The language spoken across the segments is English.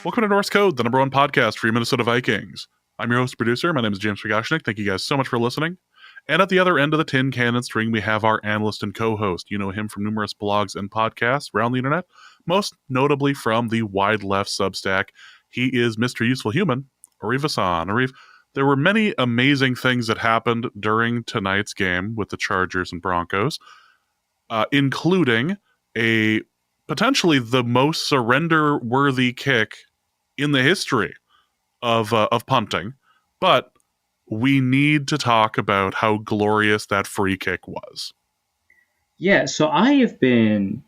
Welcome to Norse Code, the number one podcast for your Minnesota Vikings. I'm your host and producer. My name is James Pagashnik. Thank you guys so much for listening. And at the other end of the tin cannon string, we have our analyst and co-host. You know him from numerous blogs and podcasts around the internet, most notably from the Wide Left Substack. He is Mr. Useful Human, Arif Hassan. Arif, there were many amazing things that happened during tonight's game with the Chargers and Broncos, including a potentially the most surrender-worthy kick in the history of punting. But we need to talk about how glorious that free kick was. Yeah, so I have been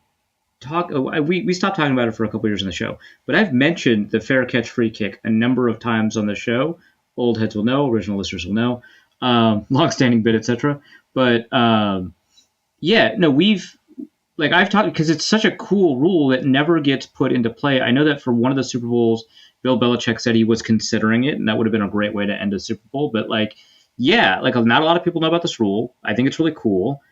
we stopped talking about it for a couple years on the show, but I've mentioned the fair catch free kick a number of times on the show. Old heads will know, original listeners will know, long-standing bit, etc. But I've talked because it's such a cool rule that never gets put into play. I know that for one of the Super Bowls, Bill Belichick said he was considering it, and that would have been a great way to end a Super Bowl. But not a lot of people know about this rule. I think it's really cool.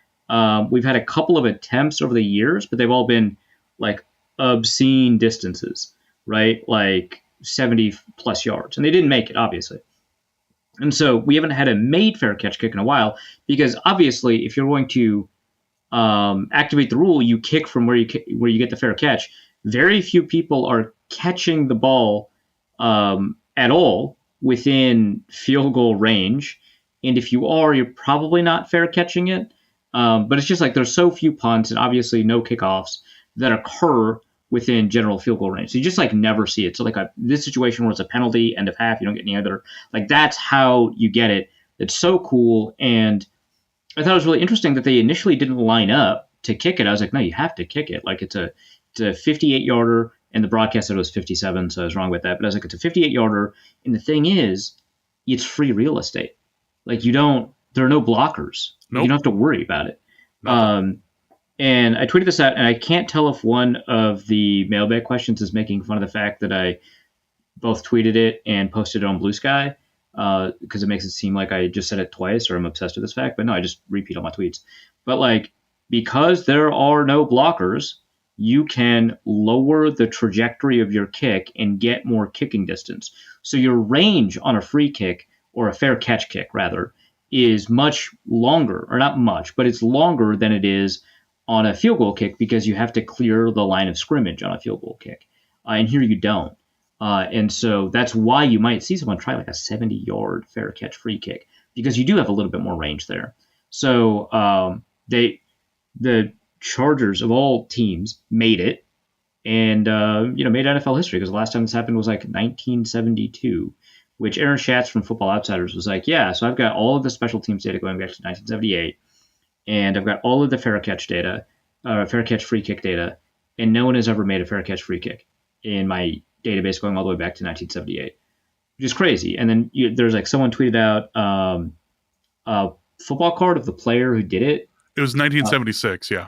We've had a couple of attempts over the years, but they've all been like obscene distances, right? Like 70 plus yards, and they didn't make it, obviously. And so we haven't had a made fair catch kick in a while because obviously, if you're going to activate the rule, you kick from where you get the fair catch. Very few people are catching the ball at all within field goal range, and if you are, you're probably not fair catching it. But it's just like there's so few punts and obviously no kickoffs that occur within general field goal range. So you just like never see it. So like this situation where it's a penalty, end of half, you don't get any other. Like that's how you get it. It's so cool, and I thought it was really interesting that they initially didn't line up to kick it. I was like, no, you have to kick it. Like it's a 58-yarder, and the broadcast said it was 57, so I was wrong with that. But I was like, it's a 58-yarder, and the thing is, it's free real estate. Like there are no blockers. Nope. You don't have to worry about it. Nope. And I tweeted this out, and I can't tell if one of the mailbag questions is making fun of the fact that I both tweeted it and posted it on Blue Sky, because it makes it seem like I just said it twice or I'm obsessed with this fact. But no, I just repeat all my tweets. But because there are no blockers, you can lower the trajectory of your kick and get more kicking distance. So your range on a free kick, or a fair catch kick rather, is much longer, or not much, but it's longer than it is on a field goal kick because you have to clear the line of scrimmage on a field goal kick. And here you don't. And so that's why you might see someone try like a 70-yard fair catch free kick, because you do have a little bit more range there. So the Chargers of all teams made it, and made NFL history, because the last time this happened was like 1972, which Aaron Schatz from Football Outsiders was like, yeah, so I've got all of the special teams data going back to 1978, and I've got all of the fair catch data, fair catch free kick data, and no one has ever made a fair catch free kick in my database going all the way back to 1978, which is crazy. And then there's like someone tweeted out a football card of the player who did it. It was 1976, yeah.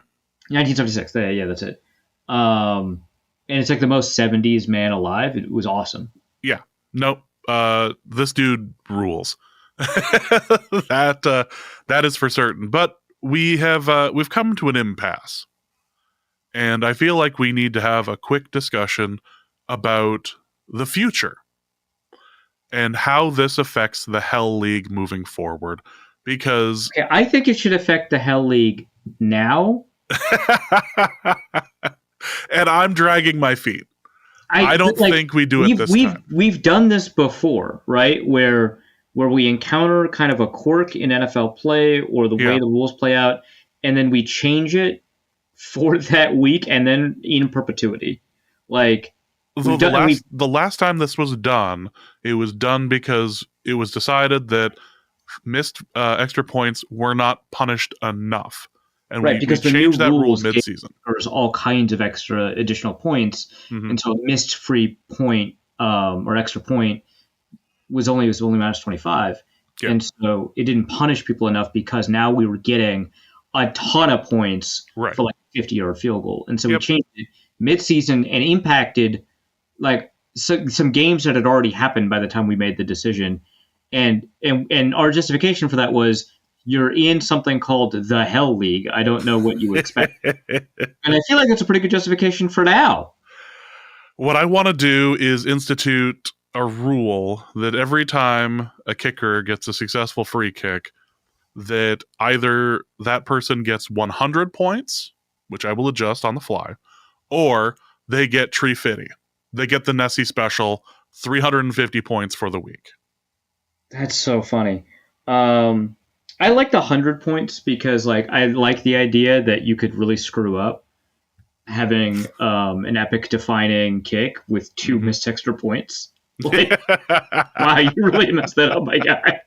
1976, yeah, that's it. And it's like the most 70s man alive. It was awesome. Yeah, nope. This dude rules. That is for certain. But we've come to an impasse, and I feel like we need to have a quick discussion about the future and how this affects the Hell League moving forward. Because I think it should affect the Hell League now. And I'm dragging my feet. I don't think we do it this time. We've done this before, right? Where we encounter kind of a quirk in NFL play or the way the rules play out, and then we change it for that week and then in perpetuity. The last time this was done, it was done because it was decided that missed extra points were not punished enough. And we changed that rule mid-season. There's all kinds of extra additional points, and so a missed free point or extra point was only minus 25, and so it didn't punish people enough because now we were getting a ton of points for like a 50-yard field goal, and so we changed it mid-season and impacted some games that had already happened by the time we made the decision, and our justification for that was, you're in something called the Hell League. I don't know what you expect. And I feel like that's a pretty good justification for now. What I want to do is institute a rule that every time a kicker gets a successful free kick, that either that person gets 100 points, which I will adjust on the fly, or they get Tree Fitty. They get the Nessie special, 350 points for the week. That's so funny. I like the 100 points because I like the idea that you could really screw up having an epic defining kick with 2 missed extra points. Like, wow, you really messed that up, my guy.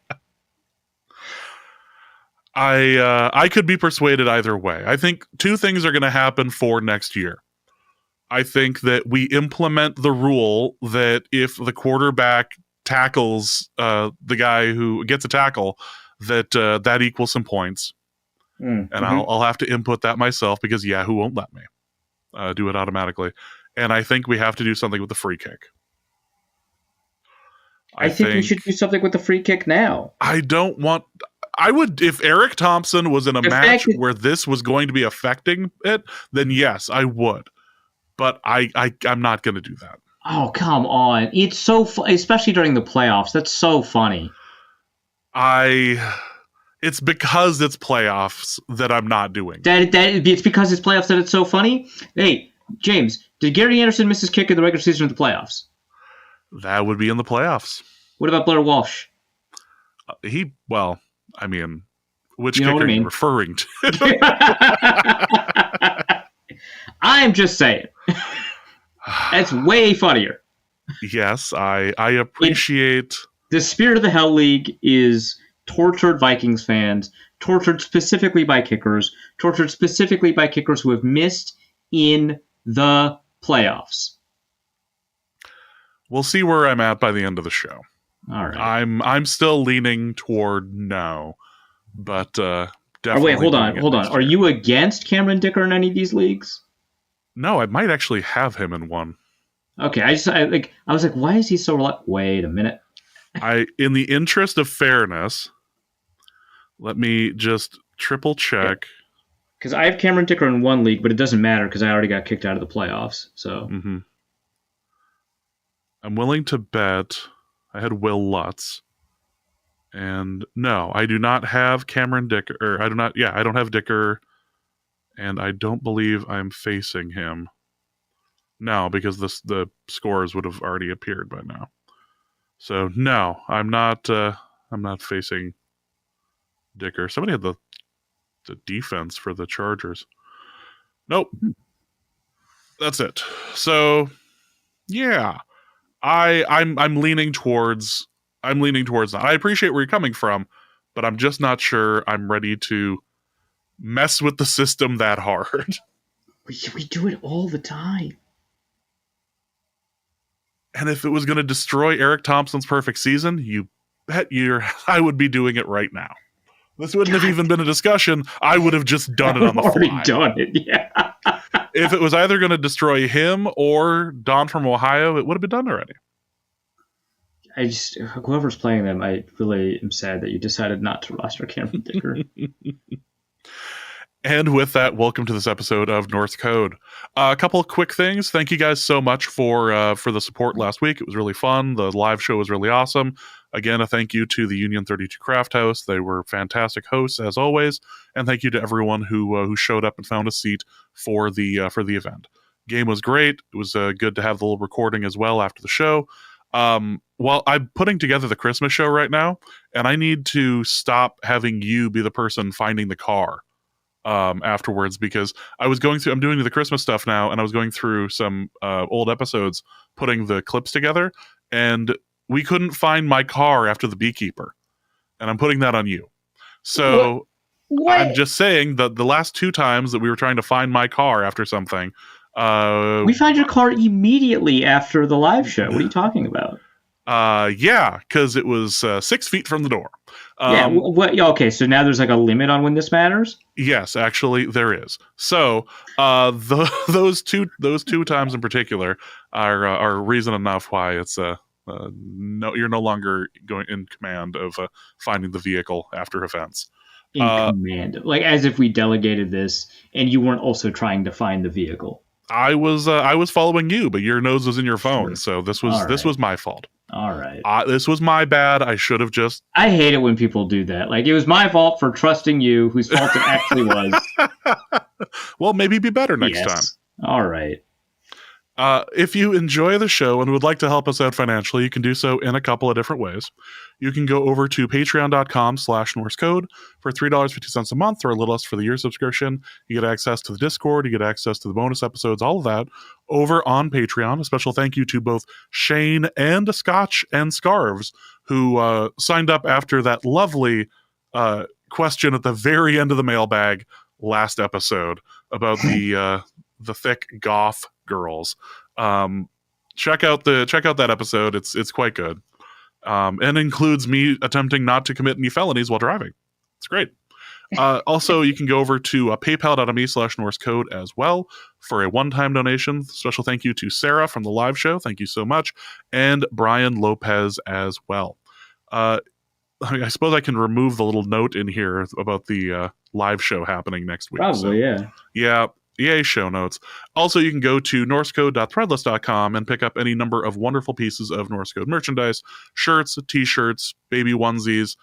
I could be persuaded either way. I think 2 things are going to happen for next year. I think that we implement the rule that if the quarterback tackles the guy who gets a tackle, that equals some points. And I'll have to input that myself because Yahoo won't let me do it automatically. And I think we have to do something with the free kick. I think we should do something with the free kick now. I would, if Eric Thompson was in a match where this was going to be affecting it, then yes, I would. But I'm not going to do that. Oh, come on. It's so especially during the playoffs. That's so funny. It's because it's playoffs that I'm not doing. It's because it's playoffs that it's so funny? Hey, James, did Gary Anderson miss his kick in the regular season or the playoffs? That would be in the playoffs. What about Blair Walsh? Which kick are you referring to? I'm just saying. That's way funnier. Yes, I appreciate... The spirit of the Hell League is tortured Vikings fans, tortured specifically by kickers who have missed in the playoffs. We'll see where I'm at by the end of the show. All right. I'm still leaning toward no, but definitely. Wait, hold on. Are you against Cameron Dicker in any of these leagues? No, I might actually have him in one. Okay, I was like, why is he so reluctant? Wait a minute. In the interest of fairness, let me just triple check. Because I have Cameron Dicker in one league, but it doesn't matter because I already got kicked out of the playoffs. So I'm willing to bet I had Will Lutz. And no, I do not have Cameron Dicker. Or I don't have Dicker. And I don't believe I'm facing him. No, because the scores would have already appeared by now. So no, I'm not facing Dicker. Somebody had the defense for the Chargers. Nope. That's it. So yeah. I'm leaning towards that. I appreciate where you're coming from, but I'm just not sure I'm ready to mess with the system that hard. We do it all the time. And if it was going to destroy Eric Thompson's perfect season, you bet I would be doing it right now. This wouldn't have even been a discussion. I would have just done it on the fly. Already done it, yeah. If it was either going to destroy him or Don from Ohio, it would have been done already. Whoever's playing them, I really am sad that you decided not to roster Cameron Dicker. And with that, welcome to this episode of North Code. A couple of quick things. Thank you guys so much for the support last week. It was really fun. The live show was really awesome. Again, a thank you to the Union 32 Craft House. They were fantastic hosts as always. And thank you to everyone who showed up and found a seat for the event. Game was great. It was good to have the little recording as well after the show. Well, I'm putting together the Christmas show right now, and I need to stop having you be the person finding the car afterwards, because I'm doing the Christmas stuff now, and I was going through some old episodes, putting the clips together, and we couldn't find my car after the beekeeper, and I'm putting that on you. So what? I'm just saying that the last 2 times that we were trying to find my car after something, we found your car immediately after the live show. What are you talking about? Yeah, because it was 6 feet from the door. Okay, so now there's like a limit on when this matters? Yes, actually there is. So those two times in particular are reason enough why it's no, you're no longer going in command of finding the vehicle after events. In command, like as if we delegated this and you weren't also trying to find the vehicle. I was following you, but your nose was in your phone, Sure. so this All was right. my fault. All right. This was my bad. I should have just. I hate it when people do that. Like, it was my fault for trusting you, whose fault it actually was. Well, maybe be better next time. Yes. All right. If you enjoy the show and would like to help us out financially, you can do so in a couple of different ways. You can go over to patreon.com/norsecode for $3.50 a month, or a little less for the year subscription. You get access to the Discord, you get access to the bonus episodes, all of that over on Patreon. A special thank you to both Shane and Scotch and Scarves, who signed up after that lovely question at the very end of the mailbag last episode about the thick goth girls. Check out that episode. It's quite good, and includes me attempting not to commit any felonies while driving. It's great. Also, you can go over to paypal.me/norsecode as well for a one-time donation. Special thank you to Sarah from the live show. Thank you so much. And Brian Lopez as well. I suppose I can remove the little note in here about the live show happening next week. Probably, yeah. Yeah. Yay, show notes. Also, you can go to norsecode.threadless.com and pick up any number of wonderful pieces of Norse Code merchandise, shirts, t-shirts, baby onesies,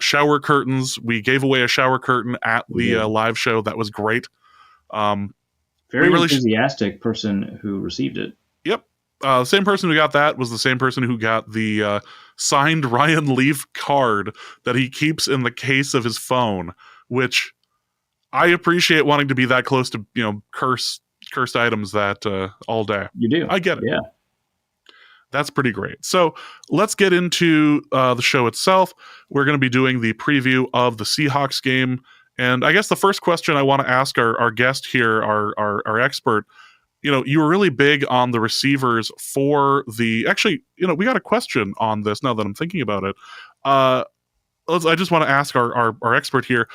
shower curtains. We gave away a shower curtain at the live show. That was great. Very enthusiastic person who received it. Yep. The same person who got that was the same person who got the signed Ryan Leaf card that he keeps in the case of his phone, which I appreciate wanting to be that close to, cursed items that all day. You do. I get it. Yeah. That's pretty great. So let's get into the show itself. We're going to be doing the preview of the Seahawks game. And I guess the first question I want to ask our guest here, our expert, you were really big on the receivers for actually, we got a question on this now that I'm thinking about it. I just want to ask our expert here,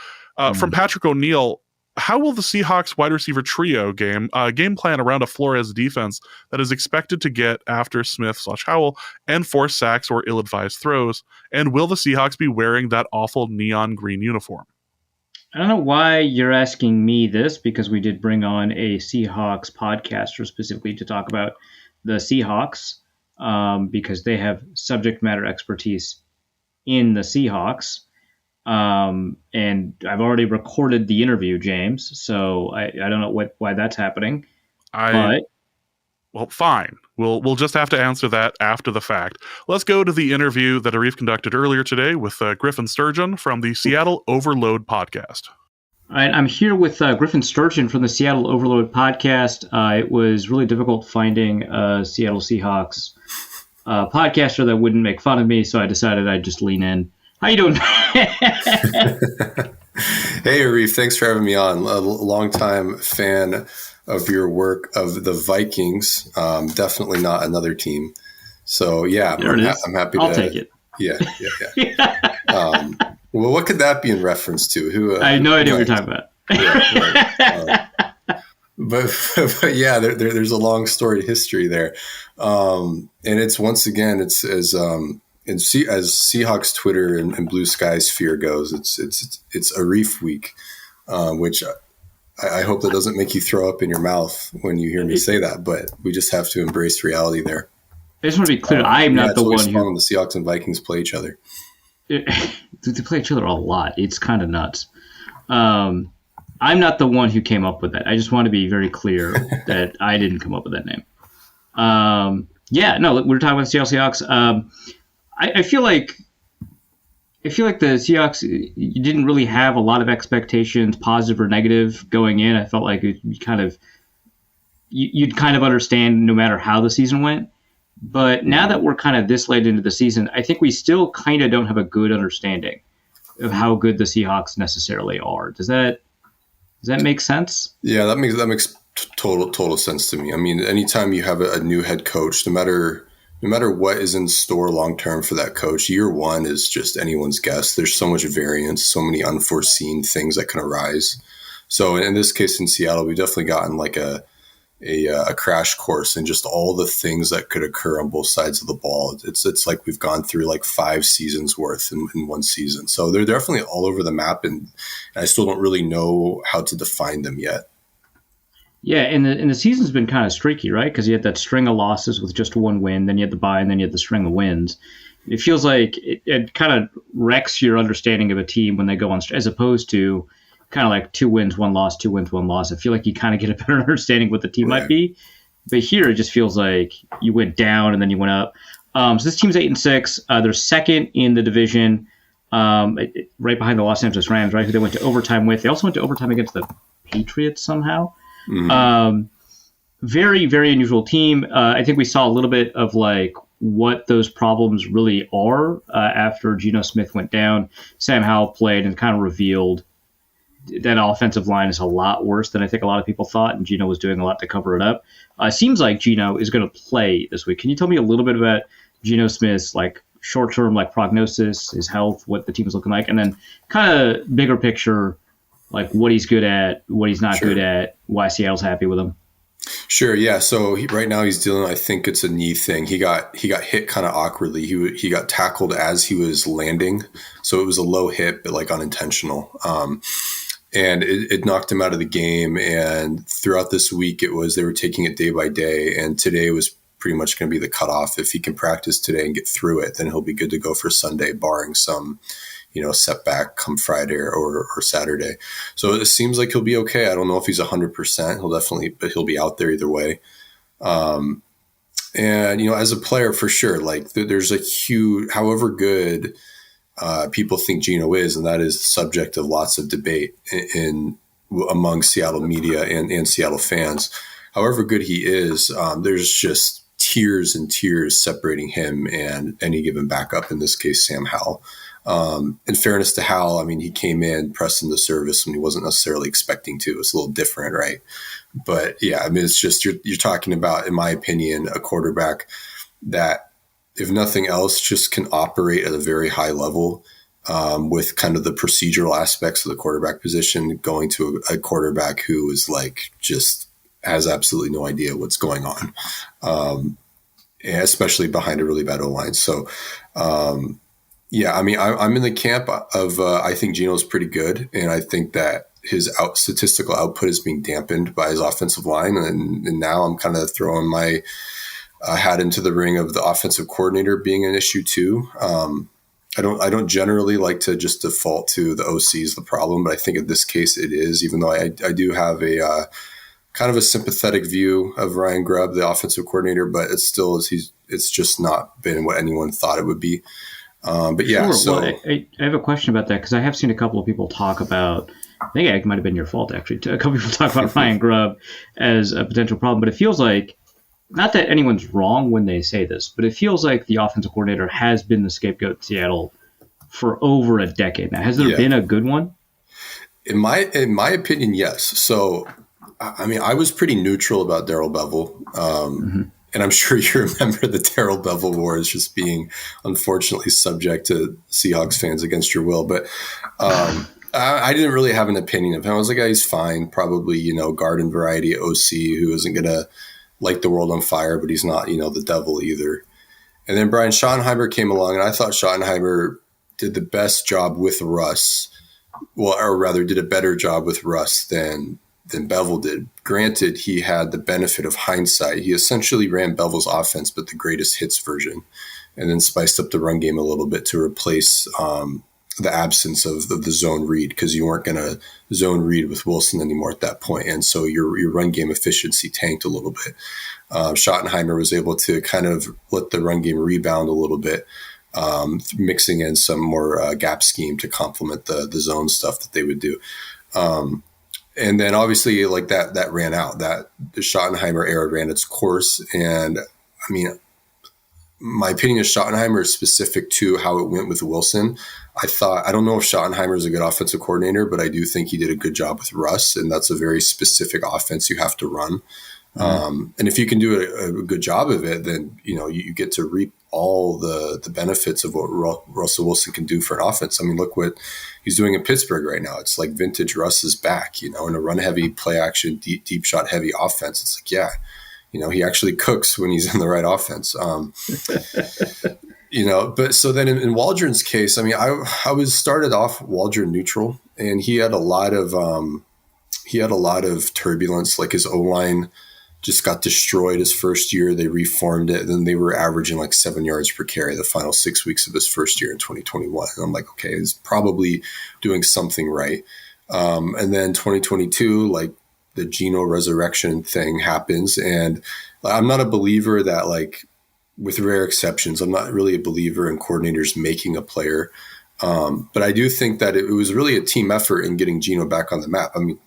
from Patrick O'Neill, how will the Seahawks wide receiver trio game plan around a Flores defense that is expected to get after Smith/Howell and force sacks or ill-advised throws? And will the Seahawks be wearing that awful neon green uniform? I don't know why you're asking me this, because we did bring on a Seahawks podcaster specifically to talk about the Seahawks, because they have subject matter expertise in the Seahawks. And I've already recorded the interview, James, so I don't know why that's happening. Well, fine. We'll just have to answer that after the fact. Let's go to the interview that Arif conducted earlier today with Griffin Sturgeon from the Seattle Overload podcast. All right, I'm here with Griffin Sturgeon from the Seattle Overload podcast. It was really difficult finding a Seattle Seahawks podcaster that wouldn't make fun of me, so I decided I'd just lean in. How you doing? Hey, Arif. Thanks for having me on. A longtime fan of your work of the Vikings. Definitely not another team. So, yeah, I'm happy I'll take it. Yeah. Well, what could that be in reference to? I have no idea what you're talking about. Right. But yeah, there's a long storied history there. And it's, once again, it's as Seahawks Twitter and Blue Sky sphere goes, it's Arif week, which I hope that doesn't make you throw up in your mouth when you hear me say that, but we just have to embrace reality there. I just want to be clear. I'm not the one who... The Seahawks and Vikings play each other. They play each other a lot. It's kind of nuts. I'm not the one who came up with that. I just want to be very clear that I didn't come up with that name. We're talking about the Seattle Seahawks. I feel like the Seahawks, you didn't really have a lot of expectations, positive or negative, going in. I felt like you'd kind of understand no matter how the season went. But now that we're kind of this late into the season, I think we still kind of don't have a good understanding of how good the Seahawks necessarily are. Does that make sense? Yeah, that makes total sense to me. I mean, anytime you have a new head coach, no matter what is in store long term for that coach, year one is just anyone's guess. There's so much variance, so many unforeseen things that can arise. So in this case in Seattle, we've definitely gotten like a crash course in just all the things that could occur on both sides of the ball. It's like we've gone through like 5 seasons worth in one season. So they're definitely all over the map, and I still don't really know how to define them yet. Yeah, and the season's been kind of streaky, right? Because you had that string of losses with just one win, then you had the bye, and then you had the string of wins. It feels like it kind of wrecks your understanding of a team when they go on, as opposed to kind of like 2 wins, 1 loss, 2 wins, 1 loss. I feel like you kind of get a better understanding what the team might Right. be. But here it just feels like you went down and then you went up. So this team's 8-6. They're second in the division, right behind the Los Angeles Rams, right? Who they went to overtime with. They also went to overtime against the Patriots somehow. Very, very unusual team. I think we saw a little bit of like what those problems really are after Geno Smith went down. Sam Howell played and kind of revealed that offensive line is a lot worse than I think a lot of people thought, and Geno was doing a lot to cover it up. Seems like Geno is going to play this week. Can you tell me a little bit about Geno Smith's like short-term like prognosis, his health, what the team is looking like, and then kind of bigger picture, like what he's good at, what he's not good at, why Seattle's happy with him? Sure. Yeah. So right now he's dealing. I think it's a knee thing. He got hit kind of awkwardly. He got tackled as he was landing, so it was a low hit, but like unintentional. And it knocked him out of the game. And throughout this week, they were taking it day by day. And today was pretty much going to be the cutoff. If he can practice today and get through it, then he'll be good to go for Sunday, barring some, setback come Friday or Saturday. So it seems like he'll be okay. I don't know if he's 100%. But he'll be out there either way. And, as a player, for sure, like there's a huge, however good people think Geno is, and that is the subject of lots of debate among Seattle media and Seattle fans. However good he is, there's just tiers and tiers separating him and any given backup, in this case, Sam Howell. In fairness to Howell, I mean, he came in, pressed into service when he wasn't necessarily expecting to. It's a little different, right? But yeah, I mean, it's just you're talking about, in my opinion, a quarterback that, if nothing else, just can operate at a very high level with kind of the procedural aspects of the quarterback position, going to a quarterback who is like just has absolutely no idea what's going on, especially behind a really bad O-line. So, yeah, I mean, I'm in the camp of I think Geno's pretty good, and I think that his statistical output is being dampened by his offensive line, and now I'm kind of throwing my hat into the ring of the offensive coordinator being an issue too. I don't generally like to just default to the OC is the problem, but I think in this case it is, even though I do have a kind of a sympathetic view of Ryan Grubb, the offensive coordinator, but it still is it's just not been what anyone thought it would be. But yeah, sure. so Well, I have a question about that, because I have seen a couple of people talk about, I think it might have been your fault actually, a couple of people talk about Ryan Grubb as a potential problem, but it feels like, not that anyone's wrong when they say this, but it feels like the offensive coordinator has been the scapegoat in Seattle for over a decade now. Has there been a good one? In my opinion, yes. So, I mean, I was pretty neutral about Darrell Bevell. And I'm sure you remember the Darrell Bevell wars just being, unfortunately, subject to Seahawks fans against your will. But I didn't really have an opinion of him. I was like, he's fine. Probably, garden variety OC who isn't going to light the world on fire, but he's not, the devil either. And then Brian Schottenheimer came along, and I thought Schottenheimer did the best job with Russ. Well, or rather did a better job with Russ than Bevell did. Granted, he had the benefit of hindsight. He essentially ran Bevell's offense, but the greatest hits version, and then spiced up the run game a little bit to replace the absence of the zone read, because you weren't going to zone read with Wilson anymore at that point. And so your run game efficiency tanked a little bit. Schottenheimer was able to kind of let the run game rebound a little bit, mixing in some more gap scheme to complement the zone stuff that they would do. And then obviously like that ran out, that the Schottenheimer era ran its course. And I mean, my opinion of Schottenheimer is specific to how it went with Wilson. I don't know if Schottenheimer is a good offensive coordinator, but I do think he did a good job with Russ, and that's a very specific offense you have to run. And if you can do a good job of it, then, you get to reap all the benefits of what Russell Wilson can do for an offense. I mean, look what he's doing in Pittsburgh right now. It's like vintage Russ is back, in a run heavy, play action, deep shot heavy offense. It's like, yeah, he actually cooks when he's in the right offense. But so then in Waldron's case, I mean, I was started off Waldron neutral, and he had a lot of he had a lot of turbulence. Like his O-line just got destroyed his first year. They reformed it. And then they were averaging like 7 yards per carry the final 6 weeks of his first year in 2021. And I'm like, okay, he's probably doing something right. And then 2022, like the Geno resurrection thing happens. And I'm not a believer that, like, with rare exceptions, I'm not really a believer in coordinators making a player. But I do think that it was really a team effort in getting Geno back on the map. I mean,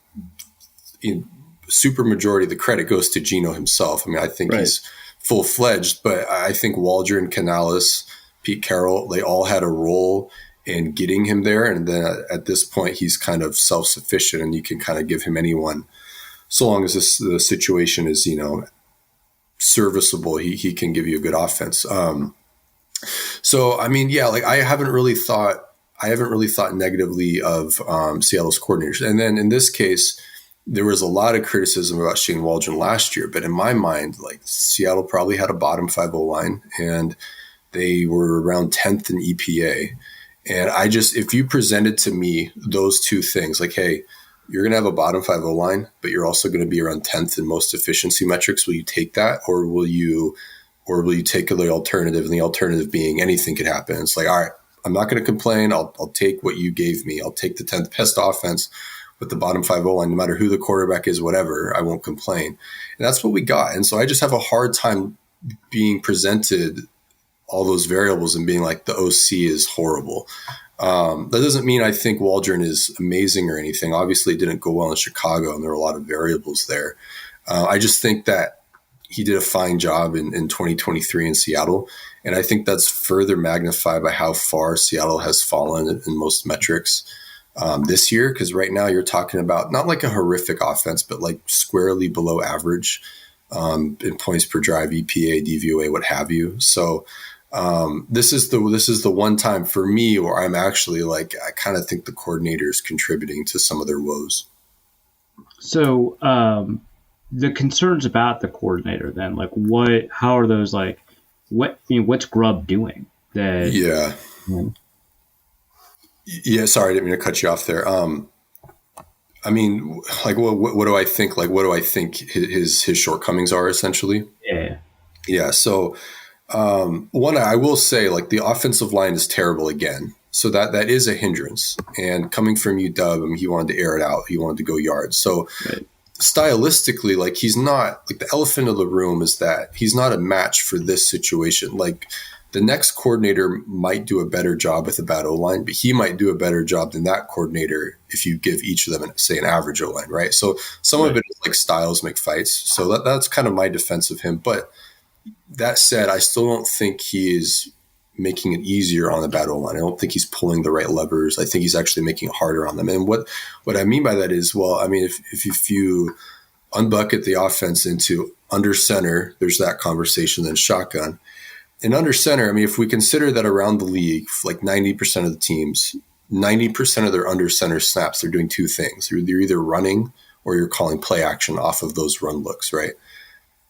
in super majority of the credit goes to Geno himself. I mean, I think he's full-fledged, but I think Waldron, Canales, Pete Carroll, they all had a role in getting him there. And then at this point, he's kind of self-sufficient, and you can kind of give him anyone. So long as the situation is, serviceable, he can give you a good offense. So, I mean, yeah, like I haven't really thought negatively of Seattle's coordinators. And then in this case, there was a lot of criticism about Shane Waldron last year. But in my mind, like, Seattle probably had a bottom 5 O-line, and they were around 10th in EPA. And if you presented to me those two things, like, hey, you're going to have a bottom 5 O-line, but you're also going to be around 10th in most efficiency metrics, will you take that? Or will you take the alternative? And the alternative being anything could happen. It's like, all right, I'm not going to complain. I'll take what you gave me. I'll take the 10th best offense with the bottom 5 O-line, no matter who the quarterback is, whatever, I won't complain. And that's what we got. And so I just have a hard time being presented all those variables and being like, the OC is horrible. That doesn't mean I think Waldron is amazing or anything. Obviously, it didn't go well in Chicago, and there were a lot of variables there. I just think that he did a fine job in 2023 in Seattle. And I think that's further magnified by how far Seattle has fallen in most metrics this year. Because right now you're talking about not like a horrific offense, but like squarely below average in points per drive, EPA, DVOA, what have you. So this is the one time for me where I'm actually like, I kind of think the coordinator is contributing to some of their woes. So the concerns about the coordinator then, like how are those, like, what's Grubb doing? Yeah. Sorry, I didn't mean to cut you off there. I mean, like, what do I think? Like, what do I think his shortcomings are, essentially? Yeah. So, one, I will say, like, the offensive line is terrible again. So that is a hindrance. And coming from UW, I mean, he wanted to air it out. He wanted to go yards. So stylistically, like, he's not, like, the elephant of the room is that he's not a match for this situation. Like, the next coordinator might do a better job with a bad O-line, but he might do a better job than that coordinator if you give each of them, say, an average O-line, right? So some of it is like styles make fights. So that's kind of my defense of him. But that said, I still don't think he is making it easier on the bad O-line. I don't think he's pulling the right levers. I think he's actually making it harder on them. And what I mean by that is, well, I mean, if you unbucket the offense into under center, there's that conversation, then shotgun. And under center, I mean, if we consider that around the league, like 90% of the teams, 90% of their under center snaps, they're doing two things. They're either running or you're calling play action off of those run looks, right?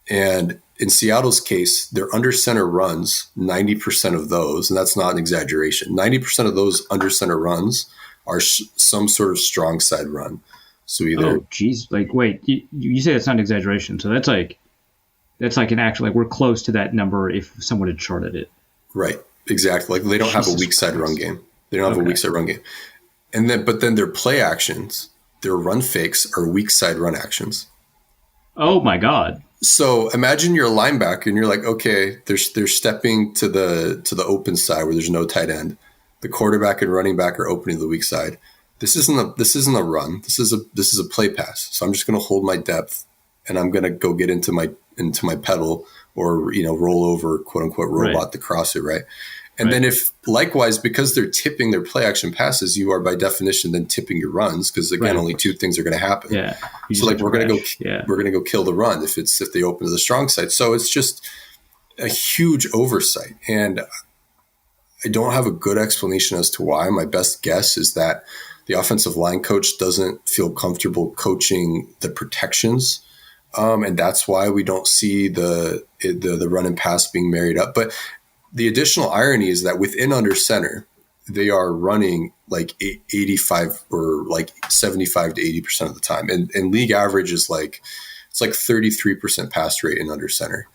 And in Seattle's case, their under center runs, 90% of those, and that's not an exaggeration, 90% of those under center runs are some sort of strong side run. So either, oh, geez, like, wait, you say that's not an exaggeration. So that's like an actual, like, we're close to that number if someone had charted it. Right, exactly. Like, they don't have a weak side run game. They don't have a weak side run game. But then their play actions, their run fakes are weak side run actions. Oh my God. So imagine you're a linebacker and you're like, okay, they're stepping to the open side where there's no tight end. The quarterback and running back are opening the weak side. This isn't a run. This is a play pass. So I'm just going to hold my depth and I'm going to go get into my pedal or, roll over, quote unquote, robot to cross it. Right. And then if likewise, because they're tipping their play action passes, you are by definition then tipping your runs. Cause again, only two things are going to happen. Yeah. So like, we're going to go kill the run if they open to the strong side. So it's just a huge oversight. And I don't have a good explanation as to why. My best guess is that the offensive line coach doesn't feel comfortable coaching the protections. And that's why we don't see the run and pass being married up. But the additional irony is that within under center, they are running like 85 or like 75 to 80% of the time. And league average is like, it's like 33% pass rate in under center.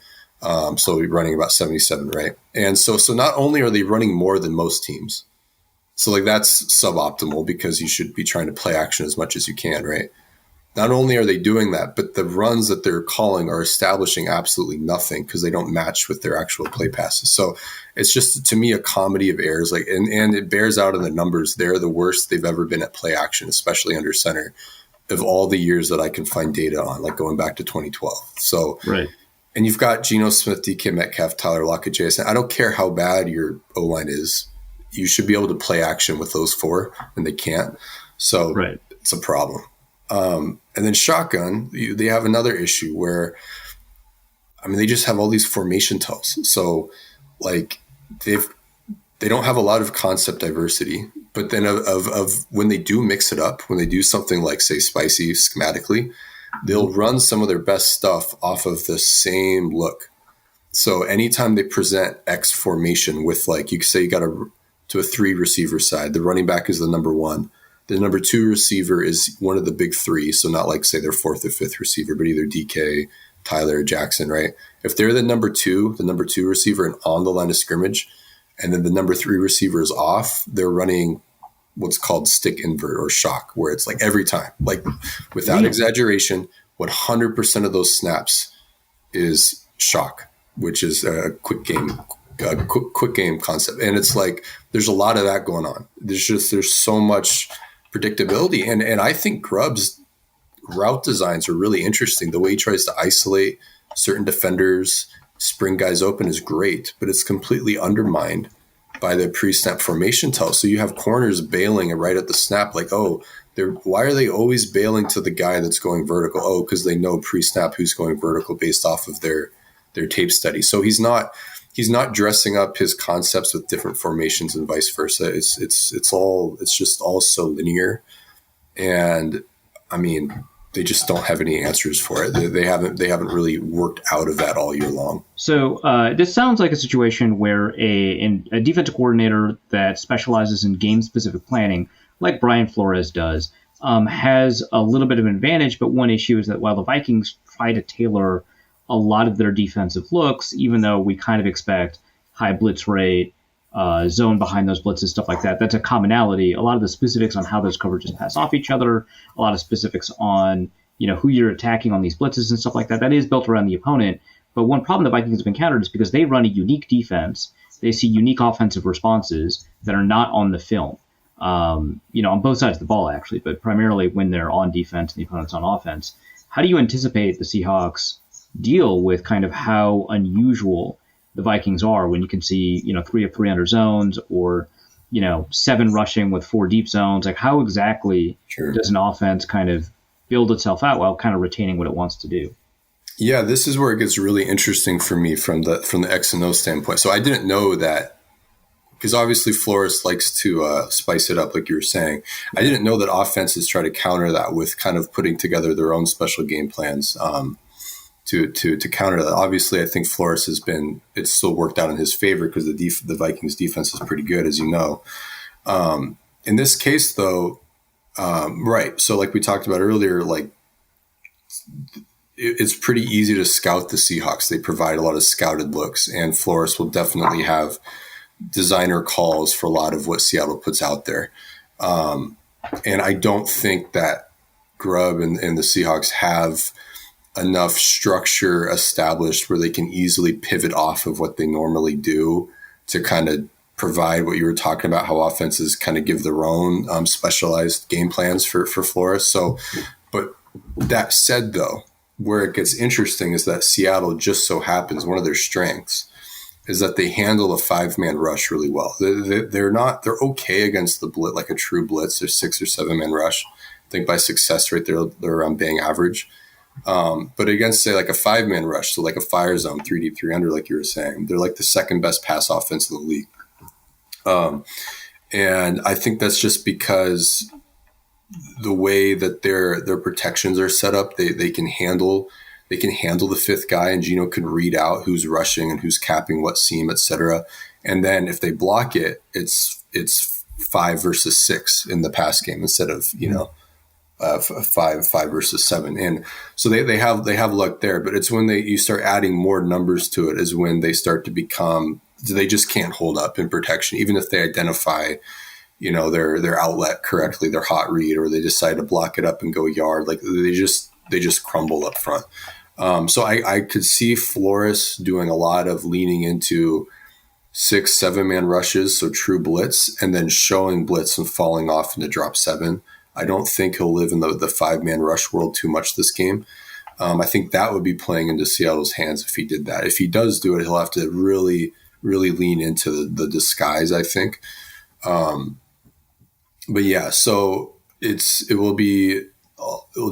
So we're running about 77, right? And so not only are they running more than most teams, so like that's suboptimal because you should be trying to play action as much as you can, right? Not only are they doing that, but the runs that they're calling are establishing absolutely nothing because they don't match with their actual play passes. So it's just, to me, a comedy of errors. Like, and it bears out in the numbers. They're the worst they've ever been at play action, especially under center, of all the years that I can find data on, like going back to 2012. So, right. And you've got Geno Smith, DK Metcalf, Tyler Lockett, JSN. I don't care how bad your O-line is. You should be able to play action with those four, and they can't. So It's a problem. And then shotgun, they have another issue where, I mean, they just have all these formation tells. So like they don't have a lot of concept diversity, but then of when they do mix it up, when they do something like say spicy schematically, they'll run some of their best stuff off of the same look. So anytime they present X formation with, like, you could say you got to a 3 receiver side, the running back is the number 1. The number 2 receiver is one of the big 3. So not like say their 4th or 5th receiver, but either DK, Tyler, or Jackson, right? If they're the number 2 receiver and on the line of scrimmage, and then the number 3 receiver is off, they're running what's called stick invert or shock, where it's like every time, like without exaggeration, 100% of those snaps is shock, which is a quick game concept. And it's like, there's a lot of that going on. There's so much predictability. And I think Grubb's route designs are really interesting. The way he tries to isolate certain defenders, spring guys open is great, but it's completely undermined by the pre-snap formation tell. So you have corners bailing right at the snap, like, oh, why are they always bailing to the guy that's going vertical? Oh, because they know pre-snap who's going vertical based off of their tape study. So he's not dressing up his concepts with different formations and vice versa. It's just all so linear, and I mean, they just don't have any answers for it. They haven't really worked out of that all year long. So this sounds like a situation where a defensive coordinator that specializes in game-specific planning, like Brian Flores does, has a little bit of an advantage. But one issue is that while the Vikings try to tailor a lot of their defensive looks, even though we kind of expect high blitz rate, zone behind those blitzes, stuff like that. That's a commonality. A lot of the specifics on how those coverages pass off each other, a lot of specifics on, who you're attacking on these blitzes and stuff like that. That is built around the opponent. But one problem the Vikings have encountered is because they run a unique defense, they see unique offensive responses that are not on the film. On both sides of the ball, actually, but primarily when they're on defense and the opponent's on offense. How do you anticipate the Seahawks deal with kind of how unusual the Vikings are when you can see, 3 of 3 under zones, or, 7 rushing with 4 deep zones? Like, how exactly does an offense kind of build itself out while kind of retaining what it wants to do? Yeah, this is where it gets really interesting for me from the X and O standpoint. So I didn't know that, because obviously Flores likes to spice it up, like you were saying. I didn't know that offenses try to counter that with kind of putting together their own special game plans to counter that. Obviously, I think Flores it's still worked out in his favor because the Vikings defense is pretty good, as you know. In this case, though, right. So like we talked about earlier, like it's pretty easy to scout the Seahawks. They provide a lot of scouted looks, and Flores will definitely have designer calls for a lot of what Seattle puts out there. And I don't think that Grubb and the Seahawks have enough structure established where they can easily pivot off of what they normally do to kind of provide what you were talking about, how offenses kind of give their own specialized game plans for Flores. So, but that said, though, where it gets interesting is that Seattle just so happens, one of their strengths is that they handle a 5-man rush really well. They're okay against the blitz, like a true blitz. They're 6 or 7-man rush. I think by success rate, they're around bang average. But against, say, like a 5-man rush, so like a fire zone, 3 deep, 3 under, like you were saying, they're like the second best pass offense in the league. And I think that's just because the way that their protections are set up, they can handle the 5th guy, and Geno can read out who's rushing and who's capping what seam, etc. And then if they block it, it's 5 versus 6 in the pass game instead of, 5 versus 7. And so they have luck there, but it's when you start adding more numbers to it is when they start to become, they just can't hold up in protection, even if they identify, their outlet correctly, their hot read, or they decide to block it up and go yard. Like they just crumble up front. So I could see Flores doing a lot of leaning into 6-7 man rushes, so true blitz, and then showing blitz and falling off into drop 7. I don't think he'll live in the 5-man rush world too much this game. I think that would be playing into Seattle's hands if he did that. If he does do it, he'll have to really, really lean into the disguise, I think. But yeah, so it will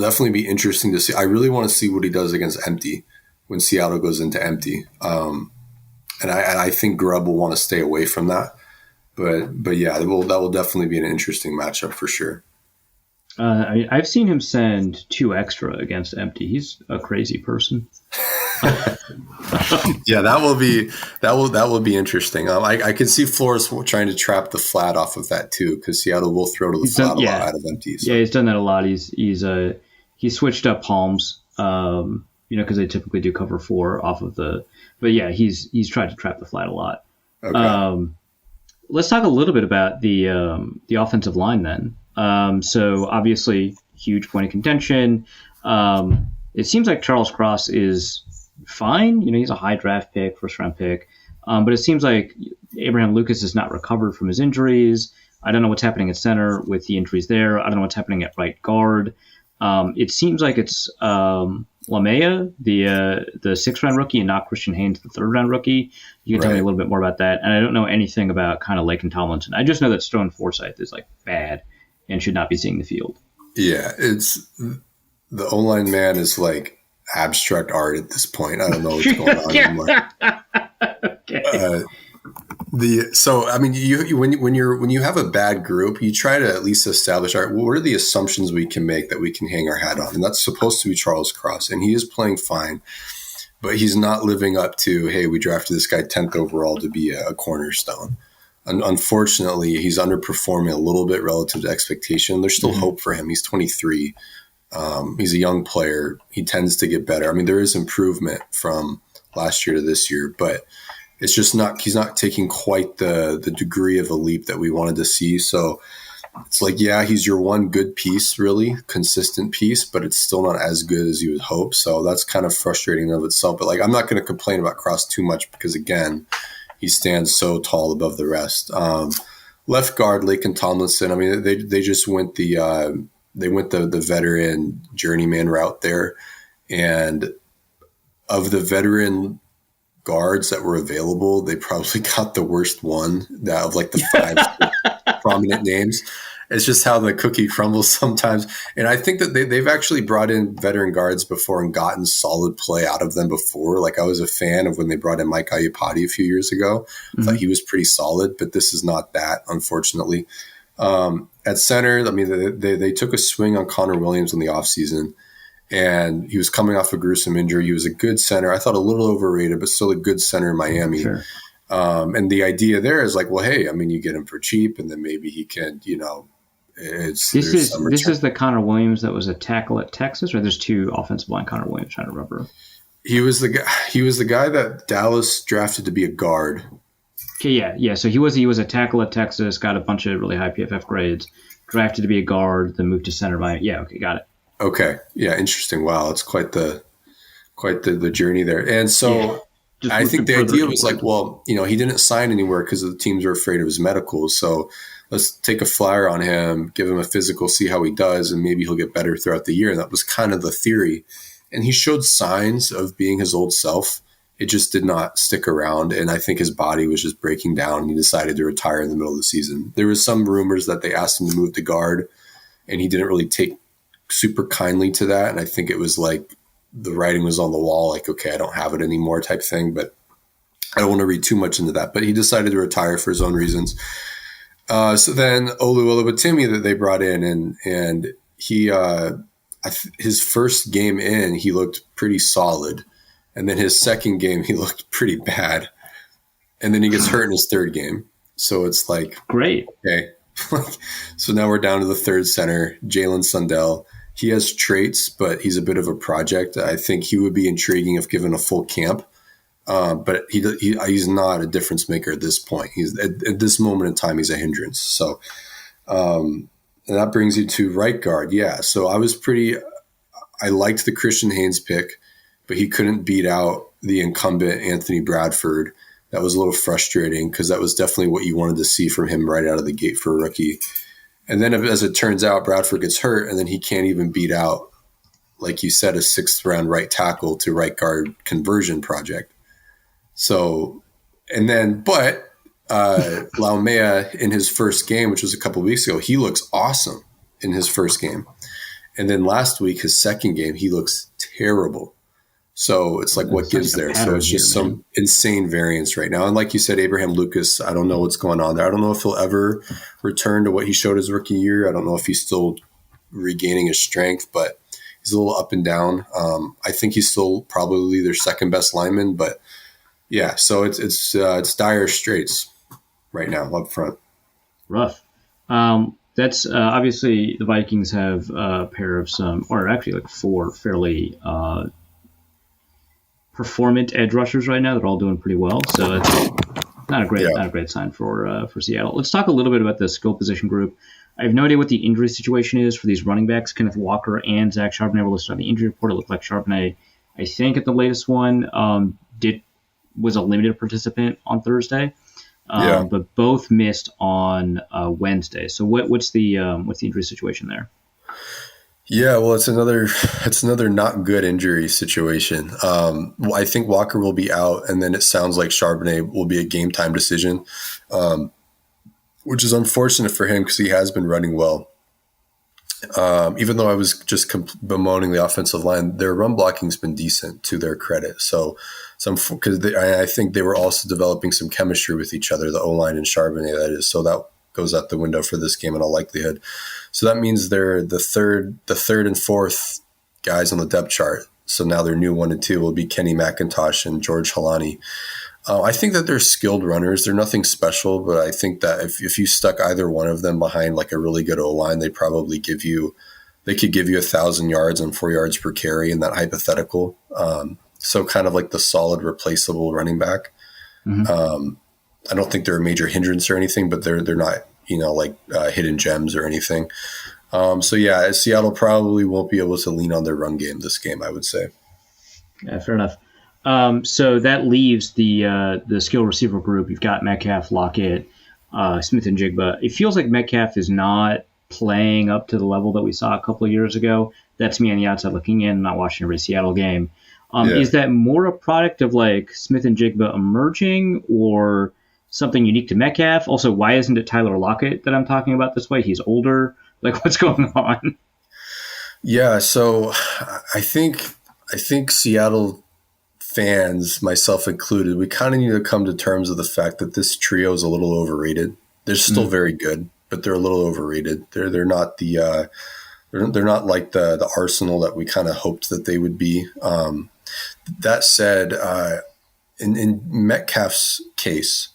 definitely be interesting to see. I really want to see what he does against empty when Seattle goes into empty. And I think Grubb will want to stay away from that. But yeah, that will definitely be an interesting matchup for sure. I've seen him send 2 extra against empty. He's a crazy person. Yeah, that will be interesting. I can see Flores trying to trap the flat off of that too, because Seattle will throw to the flat a lot out of empties. So. Yeah, he's done that a lot. He's switched up palms, because they typically do cover 4 off of the. But yeah, he's tried to trap the flat a lot. Okay. Let's talk a little bit about the offensive line then. So obviously, huge point of contention. It seems like Charles Cross is fine. He's a high draft pick, first round pick. But it seems like Abraham Lucas is not recovered from his injuries. I don't know what's happening at center with the injuries there. I don't know what's happening at right guard. It seems like it's Lamea, the 6th round rookie, and not Christian Haynes, the 3rd round rookie. You can tell me a little bit more about that. And I don't know anything about kind of Laken Tomlinson. I just know that Stone Forsythe is like bad and should not be seeing the field. Yeah, it's the O-line man is like abstract art at this point. I don't know what's going on anymore. Okay. When you have a bad group, you try to at least establish, all right, what are the assumptions we can make that we can hang our hat on? And that's supposed to be Charles Cross, and he is playing fine, but he's not living up to, hey, we drafted this guy 10th overall to be a cornerstone. Unfortunately, he's underperforming a little bit relative to expectation. There's still hope for him. He's 23. He's a young player. He tends to get better. I mean, there is improvement from last year to this year, but it's just he's not taking quite the degree of a leap that we wanted to see. So it's like, yeah, he's your one good piece, really consistent piece, but it's still not as good as you would hope. So that's kind of frustrating of itself. But like, I'm not going to complain about Cross too much because again, he stands so tall above the rest. Left guard, Laken Tomlinson. I mean, they just went the veteran journeyman route there, and of the veteran guards that were available, they probably got the worst one. That of like the 5 prominent names. It's just how the cookie crumbles sometimes. And I think that they've actually brought in veteran guards before and gotten solid play out of them before. Like I was a fan of when they brought in Mike Iupati a few years ago. I thought he was pretty solid, but this is not that, unfortunately. At center, I mean, they took a swing on Connor Williams in the offseason, and he was coming off a gruesome injury. He was a good center. I thought a little overrated, but still a good center in Miami. Sure. And the idea there is like, well, hey, I mean, you get him for cheap, and then maybe he can, This is the Connor Williams that was a tackle at Texas, or there's 2 offensive line Connor Williams. Trying to remember. He was the guy that Dallas drafted to be a guard. Okay, yeah. So he was a tackle at Texas, got a bunch of really high PFF grades, drafted to be a guard, then moved to center. Yeah, okay, got it. Okay, yeah, interesting. Wow, it's quite the journey there. And so I think the idea was like, well, he didn't sign anywhere because the teams were afraid of his medicals, so let's take a flyer on him, give him a physical, see how he does, and maybe he'll get better throughout the year. And that was kind of the theory. And he showed signs of being his old self. It just did not stick around. And I think his body was just breaking down, and he decided to retire in the middle of the season. There was some rumors that they asked him to move to guard, and he didn't really take super kindly to that. And I think it was like the writing was on the wall, like, okay, I don't have it anymore type thing. But I don't want to read too much into that. But he decided to retire for his own reasons. So then Olu Oluwatimi that they brought in, and he his first game in, he looked pretty solid. And then his second game, he looked pretty bad. And then he gets hurt in his third game. So it's like, great. Okay, So now we're down to the third center, Jalen Sundell. He has traits, but he's a bit of a project. I think he would be intriguing if given a full camp. But he's not a difference maker at this point. He's at this moment in time, he's a hindrance. So, and that brings you to right guard. Yeah. So I liked the Christian Haynes pick, but he couldn't beat out the incumbent Anthony Bradford. That was a little frustrating because that was definitely what you wanted to see from him right out of the gate for a rookie. And then as it turns out, Bradford gets hurt, and then he can't even beat out, like you said, a 6th round right tackle to right guard conversion project. So, and then, but Laumea in his first game, which was a couple of weeks ago, he looks awesome in his first game. And then last week, his second game, he looks terrible. So it's like, what gives there? So it's just some insane variance right now. And like you said, Abraham Lucas, I don't know what's going on there. I don't know if he'll ever return to what he showed his rookie year. I don't know if he's still regaining his strength, but he's a little up and down. I think he's still probably their second best lineman, but yeah, so it's dire straits right now up front. Rough. That's obviously the Vikings have a pair of or actually like 4 fairly performant edge rushers right now. They're all doing pretty well, so it's not a great sign for Seattle. Let's talk a little bit about the skill position group. I have no idea what the injury situation is for these running backs. Kenneth Walker and Zach Charbonnet were listed on the injury report. It looked like Charbonnet, I think, at the latest one, was a limited participant on Thursday, but both missed on Wednesday. So what's the injury situation there? Yeah, well, it's another not good injury situation. I think Walker will be out, and then it sounds like Charbonnet will be a game time decision, which is unfortunate for him because he has been running well. Even though I was just bemoaning the offensive line, their run blocking's been decent to their credit. So I think they were also developing some chemistry with each other, the O-line and Charbonnet, that is. So that goes out the window for this game in all likelihood. So that means they're the third and fourth guys on the depth chart. So now their new 1 and 2 will be Kenny McIntosh and George Halani. I think that they're skilled runners. They're nothing special, but I think that if you stuck either one of them behind like a really good O-line, they could give you 1,000 yards and 4 yards per carry in that hypothetical. So kind of like the solid replaceable running back. Mm-hmm. I don't think they're a major hindrance or anything, but they're not, hidden gems or anything. So yeah, Seattle probably won't be able to lean on their run game this game, I would say. Yeah, fair enough. So that leaves the skill receiver group. You've got Metcalf, Lockett, Smith and Jigba. It feels like Metcalf is not playing up to the level that we saw a couple of years ago. That's me on the outside looking in, not watching every Seattle game. Is that more a product of like Smith and Jigba emerging or something unique to Metcalf? Also, why isn't it Tyler Lockett that I'm talking about this way? He's older. Like, what's going on? Yeah, so I think Seattle fans, myself included, we kind of need to come to terms with the fact that this trio is a little overrated. They're still very good, but they're a little overrated. They're not they're not like the arsenal that we kind of hoped that they would be. That said, in Metcalf's case,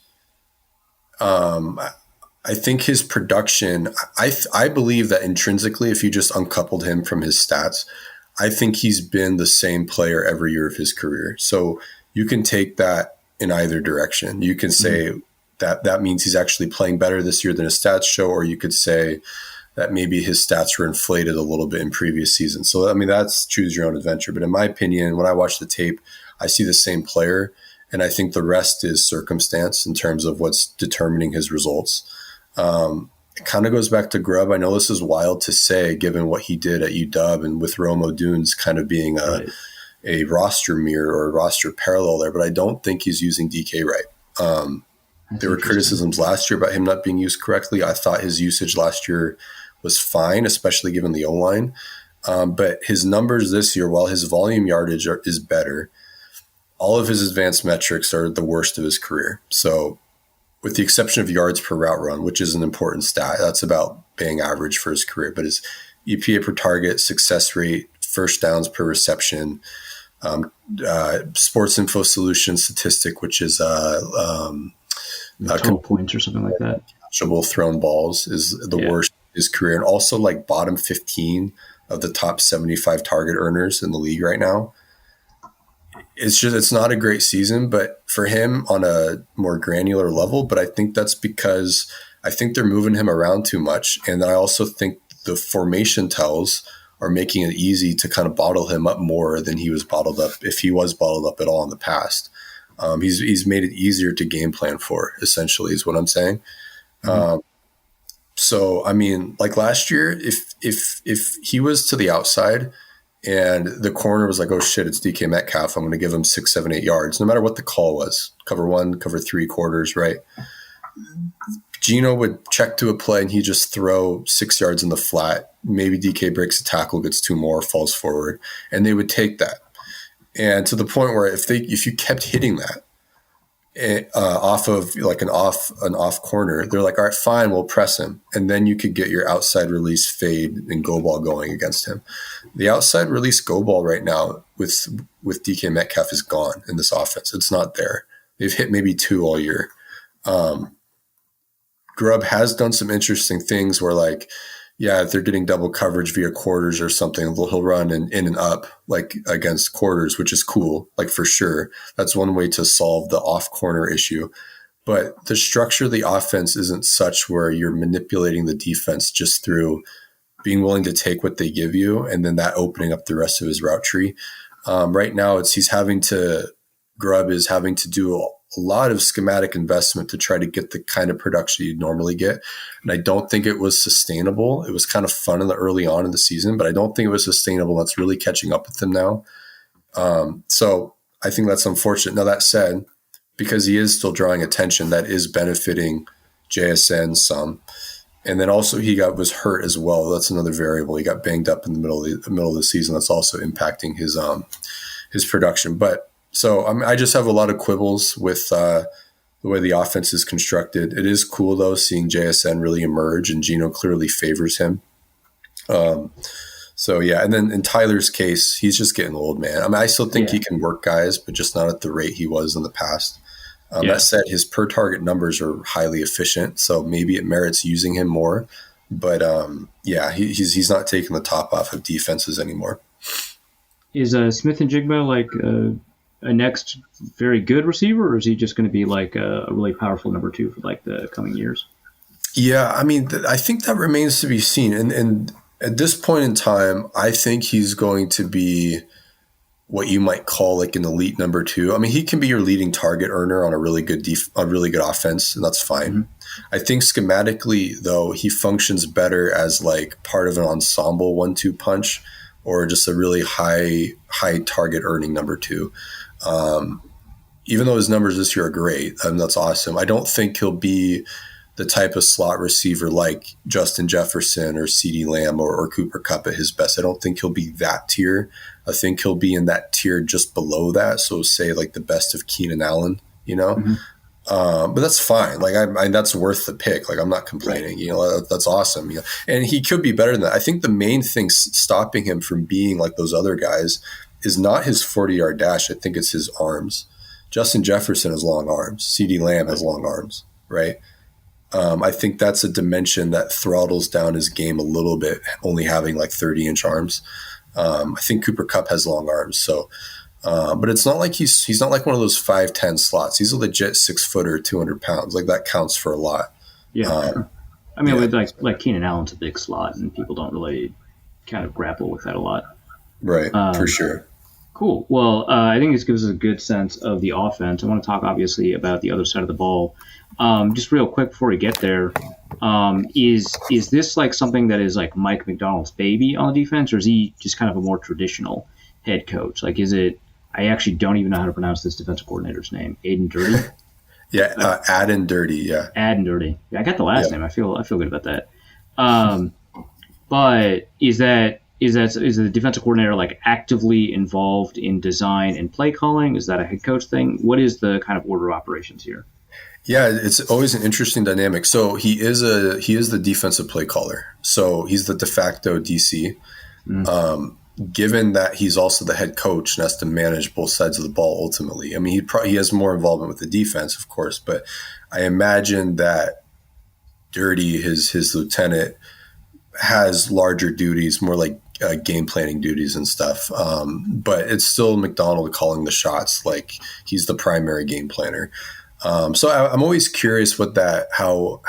I think his production, I believe that intrinsically, if you just uncoupled him from his stats, I think he's been the same player every year of his career. So you can take that in either direction. You can say that means he's actually playing better this year than his stats show, or you could say that maybe his stats were inflated a little bit in previous seasons. So, I mean, that's choose your own adventure. But in my opinion, when I watch the tape, I see the same player, and I think the rest is circumstance in terms of what's determining his results. It kind of goes back to Grubb. I know this is wild to say, given what he did at UW and with Rome Odunze kind of being a roster mirror or a roster parallel there, but I don't think he's using DK right. There were criticisms last year about him not being used correctly. I thought his usage last year was fine, especially given the O-line. But his numbers this year, while his volume yardage is better, all of his advanced metrics are the worst of his career. So with the exception of yards per route run, which is an important stat, that's about being average for his career. But his EPA per target, success rate, first downs per reception, Sports Info Solutions statistic, which is total points or something like that. catchable thrown balls is the worst of his career. And also like bottom 15 of the top 75 target earners in the league right now. It's not a great season, but for him on a more granular level, but I think that's because I think they're moving him around too much. And I also think the formation tells are making it easy to kind of bottle him up more than he was bottled up, if he was bottled up at all in the past. He's made it easier to game plan for, essentially, is what I'm saying. Mm-hmm. So, I mean, like last year, if he was to the outside and the corner was like, oh shit, it's DK Metcalf, I'm going to give him 6, 7, 8 yards, no matter what the call was, cover 1, cover 3 quarters, right? Geno would check to a play and he just throw 6 yards in the flat. Maybe DK breaks a tackle, gets 2 more, falls forward, and they would take that. And to the point where if you kept hitting that off of like an off corner, they're like, all right, fine, we'll press him, and then you could get your outside release fade and go ball going against him. The outside release go ball right now with DK Metcalf is gone in this offense. It's not there. They've hit maybe 2 all year. Grubb has done some interesting things where, like, if they're getting double coverage via quarters or something, he'll run in and up like against quarters, which is cool, like for sure. That's one way to solve the off corner issue. But the structure of the offense isn't such where you're manipulating the defense just through being willing to take what they give you and then that opening up the rest of his route tree. Right now, Grubb is having to do a lot of schematic investment to try to get the kind of production you'd normally get. And I don't think it was sustainable. It was kind of fun early on in the season, but I don't think it was sustainable. That's really catching up with him now. So I think that's unfortunate. Now, that said, because he is still drawing attention, that is benefiting JSN some. And then also was hurt as well. That's another variable. He got banged up in the middle of the season. That's also impacting his production. But so I just have a lot of quibbles with the way the offense is constructed. It is cool, though, seeing JSN really emerge, and Geno clearly favors him. So, yeah, and then in Tyler's case, he's just getting old, man. I mean, I still think he can work guys, but just not at the rate he was in the past. That said, his per-target numbers are highly efficient, so maybe it merits using him more. But, he's not taking the top off of defenses anymore. Is Smith and Jigba like a next very good receiver, or is he just going to be like a really powerful number 2 for like the coming years? Yeah, I mean, I think that remains to be seen. And at this point in time, I think he's going to be what you might call like an elite number 2. I mean, he can be your leading target earner on a really good offense, and that's fine. Mm-hmm. I think schematically, though, he functions better as like part of an ensemble 1-2 punch, or just a really high target earning number 2. Even though his numbers this year are great, and that's awesome, I don't think he'll be the type of slot receiver like Justin Jefferson or CeeDee Lamb or Cooper Kupp at his best. I don't think he'll be that tier. I think he'll be in that tier just below that. So say like the best of Keenan Allen, you know? Mm-hmm. But that's fine. Like that's worth the pick. Like I'm not complaining, you know, that's awesome. You know? And he could be better than that. I think the main thing stopping him from being like those other guys is not his 40-yard dash. I think it's his arms. Justin Jefferson has long arms. CeeDee Lamb has long arms, right? I think that's a dimension that throttles down his game a little bit, only having like 30-inch arms. I think Cooper Kupp has long arms. So, but it's not like he's not like one of those 5'10" slots. He's a legit 6-footer, 200 pounds. Like that counts for a lot. Yeah. I mean, with like Keenan Allen's a big slot, and people don't really kind of grapple with that a lot. Right. For sure. Cool. Well, I think this gives us a good sense of the offense. I want to talk, obviously, about the other side of the ball. Just real quick before we get there, is this like something that is like Mike McDonald's baby on the defense, or is he just kind of a more traditional head coach? Like, is it? I actually don't even know how to pronounce this defensive coordinator's name. Aiden Dirty. Aden Dirty. Yeah. Aden Dirty. Yeah, I got the last name. I feel good about that. But is the defensive coordinator like actively involved in design and play calling? Is that a head coach thing? What is the kind of order of operations here? Yeah, it's always an interesting dynamic. So he is the defensive play caller. So he's the de facto DC. Given that he's also the head coach and has to manage both sides of the ball ultimately. I mean, he has more involvement with the defense, of course, but I imagine that Dirty, his lieutenant, has larger duties, more like game planning duties and stuff. But it's still McDonald calling the shots. Like, he's the primary game planner. So I'm always curious how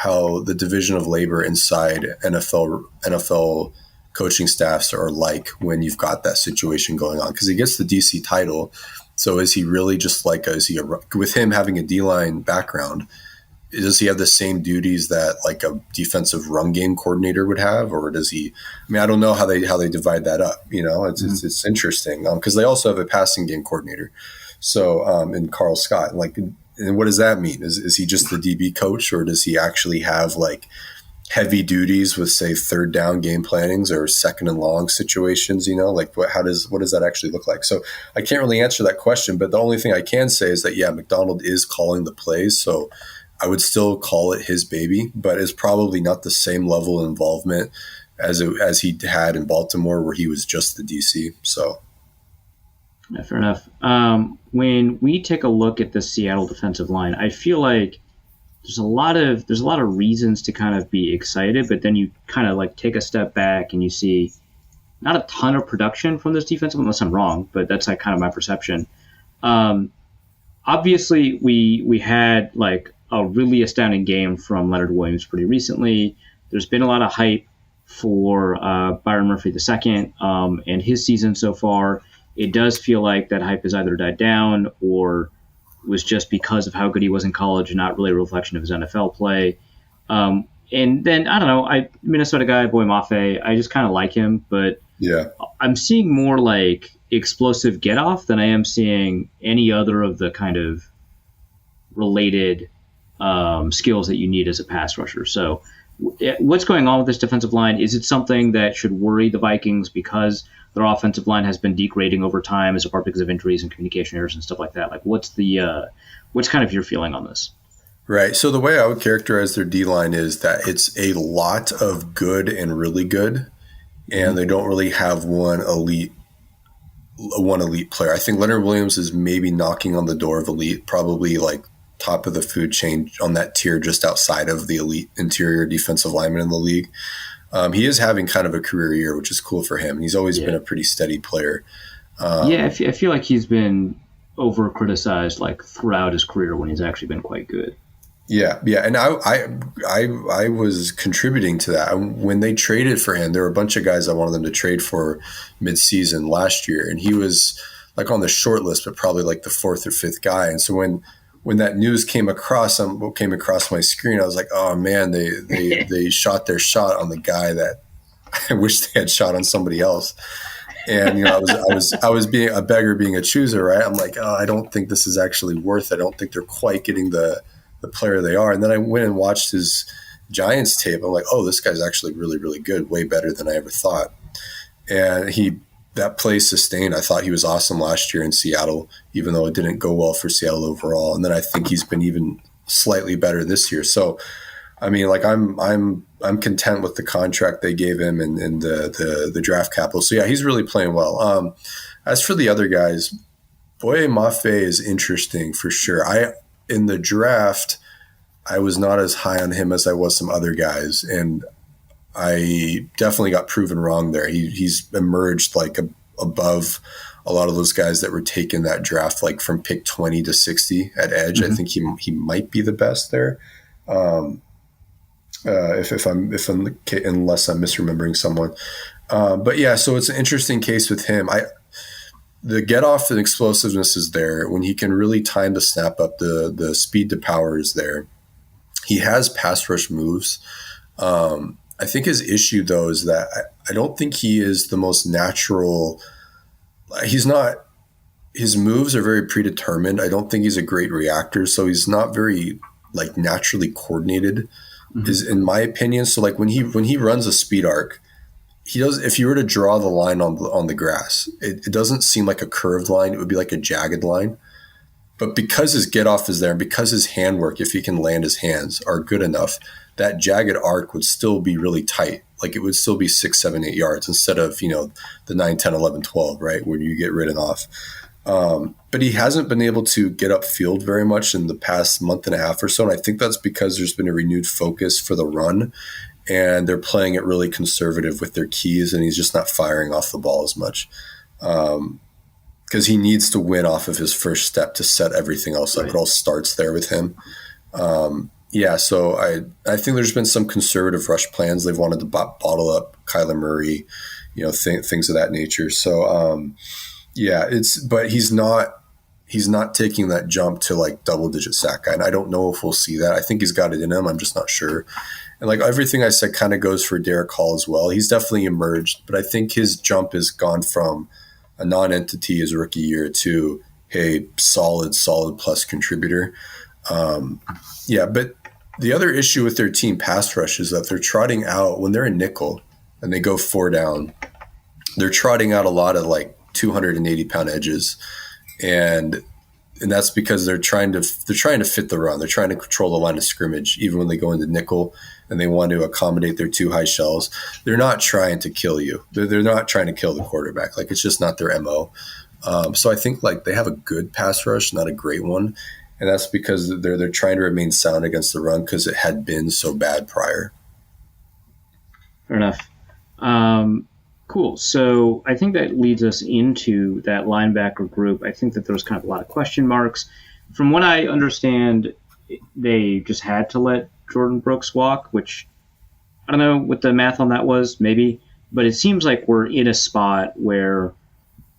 the division of labor inside NFL coaching staffs are like when you've got that situation going on, because he gets the DC title. So is he really just like, with him having a D-line background, does he have the same duties that like a defensive run game coordinator would have, or does he? I mean, I don't know how they divide that up. It's interesting because they also have a passing game coordinator. So in Carl Scott, and what does that mean? Is he just the DB coach, or does he actually have like heavy duties with, say, third down game plannings or second and long situations? What does that actually look like? So I can't really answer that question, but the only thing I can say is that, yeah, McDonald is calling the plays. So I would still call it his baby, but it's probably not the same level of involvement as he had in Baltimore, where he was just the DC. So, yeah, fair enough. When we take a look at the Seattle defensive line, I feel like there's a lot of reasons to kind of be excited, but then you kind of like take a step back and you see not a ton of production from this defense, unless I'm wrong, but that's like kind of my perception. Obviously, we had like a really astounding game from Leonard Williams pretty recently. There's been a lot of hype for Byron Murphy II and his season so far. It does feel like that hype has either died down or was just because of how good he was in college and not really a reflection of his NFL play. And then, I don't know, Minnesota guy, Boy Mafe, I just kind of like him, but yeah, I'm seeing more like explosive get off than I am seeing any other of the kind of related skills that you need as a pass rusher. So what's going on with this defensive line? Is it something that should worry the Vikings because their offensive line has been degrading over time as a part because of injuries and communication errors and stuff like that? Like, what's kind of your feeling on this? Right. So the way I would characterize their D-line is that it's a lot of good and really good, and they don't really have one elite player. I think Leonard Williams is maybe knocking on the door of elite, probably like top of the food chain on that tier just outside of the elite interior defensive lineman in the league. He is having kind of a career year, which is cool for him. He's always been a pretty steady player. I feel like he's been over-criticized like throughout his career when he's actually been quite good. Yeah, and I was contributing to that. When they traded for him, there were a bunch of guys I wanted them to trade for mid-season last year, and he was like on the short list, but probably like the fourth or fifth guy. And so when that news came across my screen, I was like, oh man, they shot their shot on the guy that I wish they had shot on somebody else. And I was being a beggar, being a chooser, right? I'm like, oh, I don't think this is actually worth it. I don't think they're quite getting the player they are. And then I went and watched his Giants tape. I'm like, oh, this guy's actually really, really good, way better than I ever thought. And that play sustained. I thought he was awesome last year in Seattle, even though it didn't go well for Seattle overall. And then I think he's been even slightly better this year. So, I mean, like I'm content with the contract they gave him and the draft capital. So yeah, he's really playing well. As for the other guys, Boye Mafe is interesting for sure. In the draft, I was not as high on him as I was some other guys, and I definitely got proven wrong there. He's emerged like above a lot of those guys that were taking that draft, like from pick 20 to 60 at edge. Mm-hmm. I think he might be the best there. Unless I'm misremembering someone. But yeah, so it's an interesting case with him. The get off and explosiveness is there. When he can really time the snap up, the speed to power is there. He has pass rush moves. I think his issue though is that I don't think he is the most natural. He's not. His moves are very predetermined. I don't think he's a great reactor, so he's not very like naturally coordinated. Mm-hmm. Is in my opinion. So like when he runs a speed arc, he does. If you were to draw the line on the grass, it doesn't seem like a curved line. It would be like a jagged line. But because his get off is there, and because his handwork, if he can land his hands, are good enough, that jagged arc would still be really tight. Like it would still be 6, 7, 8 yards instead of the 9, 10, 11, 12, right, where you get ridden off. But he hasn't been able to get upfield very much in the past month and a half or so. And I think that's because there's been a renewed focus for the run, and they're playing it really conservative with their keys, and he's just not firing off the ball as much. Because he needs to win off of his first step to set everything else up. It all starts there with him. So I think there's been some conservative rush plans. They've wanted to bottle up Kyler Murray, things of that nature. So, but he's not taking that jump to like double-digit sack guy. And I don't know if we'll see that. I think he's got it in him. I'm just not sure. And like everything I said kind of goes for Derek Hall as well. He's definitely emerged, but I think his jump has gone from a non-entity his rookie year to, hey, solid plus contributor. But the other issue with their team pass rush is that they're trotting out when they're in nickel and they go 4 down. They're trotting out a lot of like 280-pound edges, and that's because they're trying to fit the run. They're trying to control the line of scrimmage, even when they go into nickel and they want to accommodate their 2 high shells. They're not trying to kill you. They're not trying to kill the quarterback. Like, it's just not their MO. So I think like they have a good pass rush, not a great one. And that's because they're trying to remain sound against the run because it had been so bad prior. Fair enough. Cool. So I think that leads us into that linebacker group. I think that there was kind of a lot of question marks. From what I understand, they just had to let Jordan Brooks walk, which I don't know what the math on that was, maybe. But it seems like we're in a spot where,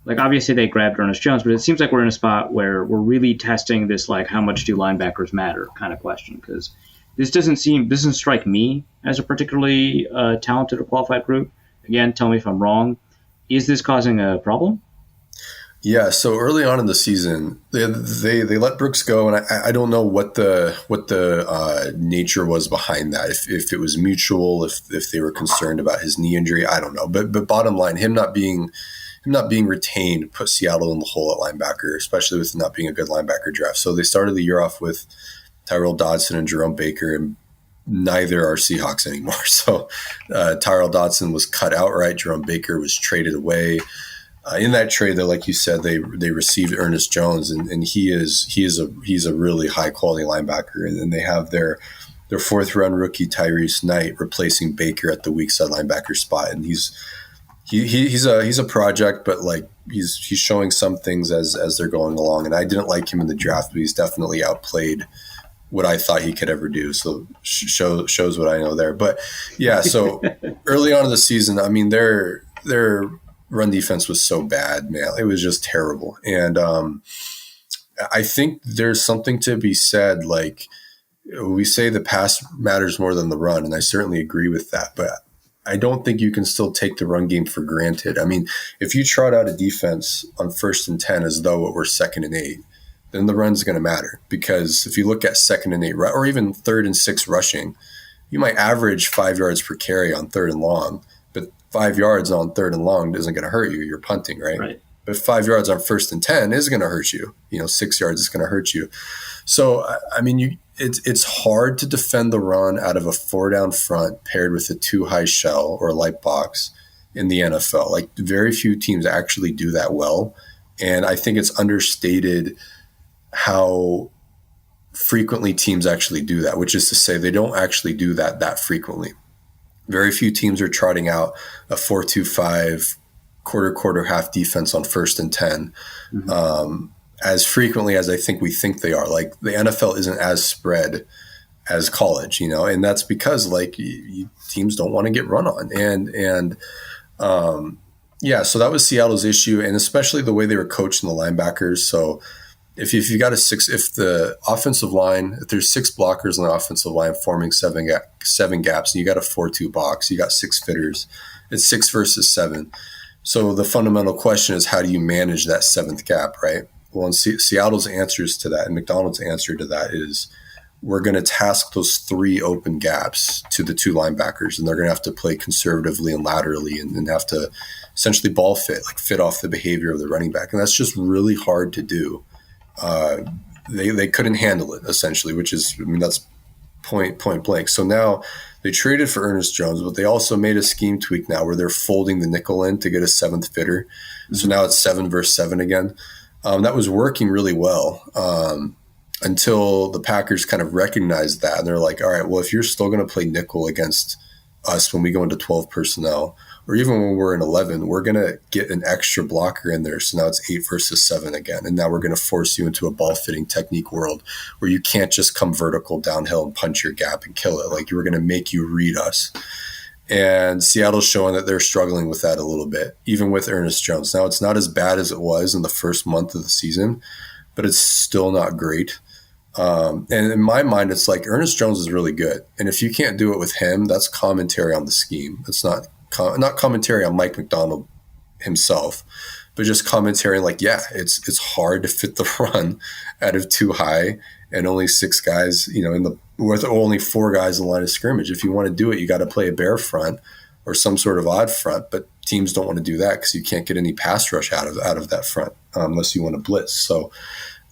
like, obviously they grabbed Ernest Jones, but it seems like we're in a spot where we're really testing this, like, how much do linebackers matter kind of question. Because this doesn't strike me as a particularly talented or qualified group. Again, tell me if I'm wrong. Is this causing a problem? Yeah, so early on in the season, they let Brooks go, and I don't know what the nature was behind that. If it was mutual, if they were concerned about his knee injury, I don't know. But bottom line, him not being retained put Seattle in the hole at linebacker, especially with not being a good linebacker draft. So they started the year off with Tyrell Dodson and Jerome Baker, and neither are Seahawks anymore. So Tyrell Dodson was cut outright. Jerome Baker was traded away. In that trade, though, like you said, they received Ernest Jones, and he's a really high quality linebacker. And then they have their 4th round rookie Tyrese Knight replacing Baker at the weak side linebacker spot, and he's a project, but like he's showing some things as they're going along. And I didn't like him in the draft, but he's definitely outplayed what I thought he could ever do. So shows what I know there. But yeah, so early on in the season, I mean, their run defense was so bad, man. It was just terrible. And I think there's something to be said. Like, we say the pass matters more than the run, and I certainly agree with that. But I don't think you can still take the run game for granted. I mean, if you trot out a defense on 1st and 10 as though it were 2nd and 8, then the run's going to matter. Because if you look at 2nd and 8, or even 3rd and 6 rushing, you might average 5 yards per carry on 3rd and long, but 5 yards on 3rd and long isn't going to hurt you. You're punting, right? But 5 yards on 1st and 10 is going to hurt you. 6 yards is going to hurt you. So, I mean, it's hard to defend the run out of a 4-down front paired with a 2 high shell or light box in the NFL. Like, very few teams actually do that well. And I think it's understated how frequently teams actually do that, which is to say they don't actually do that frequently. Very few teams are trotting out a 4-2-5 quarter half defense on 1st and 10 as frequently as I think we think they are. Like, the NFL isn't as spread as college, and that's because like teams don't want to get run on. And so that was Seattle's issue, and especially the way they were coaching the linebackers. So if you got if the offensive line, if there's 6 blockers on the offensive line forming 7 gaps, and you got a 4-2 box, you got 6 fitters, it's 6 versus 7. So the fundamental question is, how do you manage that 7th gap, right? Well, and Seattle's answers to that, and McDonald's answer to that is, we're going to task those 3 open gaps to the 2 linebackers, and they're going to have to play conservatively and laterally and have to essentially ball fit off the behavior of the running back. And that's just really hard to do. They couldn't handle it, essentially, which is, I mean, that's point blank. So now they traded for Ernest Jones, but they also made a scheme tweak now where they're folding the nickel in to get a 7th fitter. So now it's 7 versus 7 again. That was working really well until the Packers kind of recognized that. And they're like, all right, well, if you're still going to play nickel against us when we go into 12 personnel, or even when we're in 11, we're going to get an extra blocker in there. So now it's 8 versus 7 again. And now we're going to force you into a ball-fitting technique world where you can't just come vertical downhill and punch your gap and kill it. Like, we're going to make you read us. And Seattle's showing that they're struggling with that a little bit, even with Ernest Jones. Now, it's not as bad as it was in the first month of the season, but it's still not great. And in my mind, it's like Ernest Jones is really good. And if you can't do it with him, that's commentary on the scheme. It's not commentary on Mike Macdonald himself, but just commentary like, yeah, it's hard to fit the run out of too high and only 6 guys, with only 4 guys in the line of scrimmage. If you want to do it, you got to play a bare front or some sort of odd front, but teams don't want to do that because you can't get any pass rush out of that front unless you want to blitz. So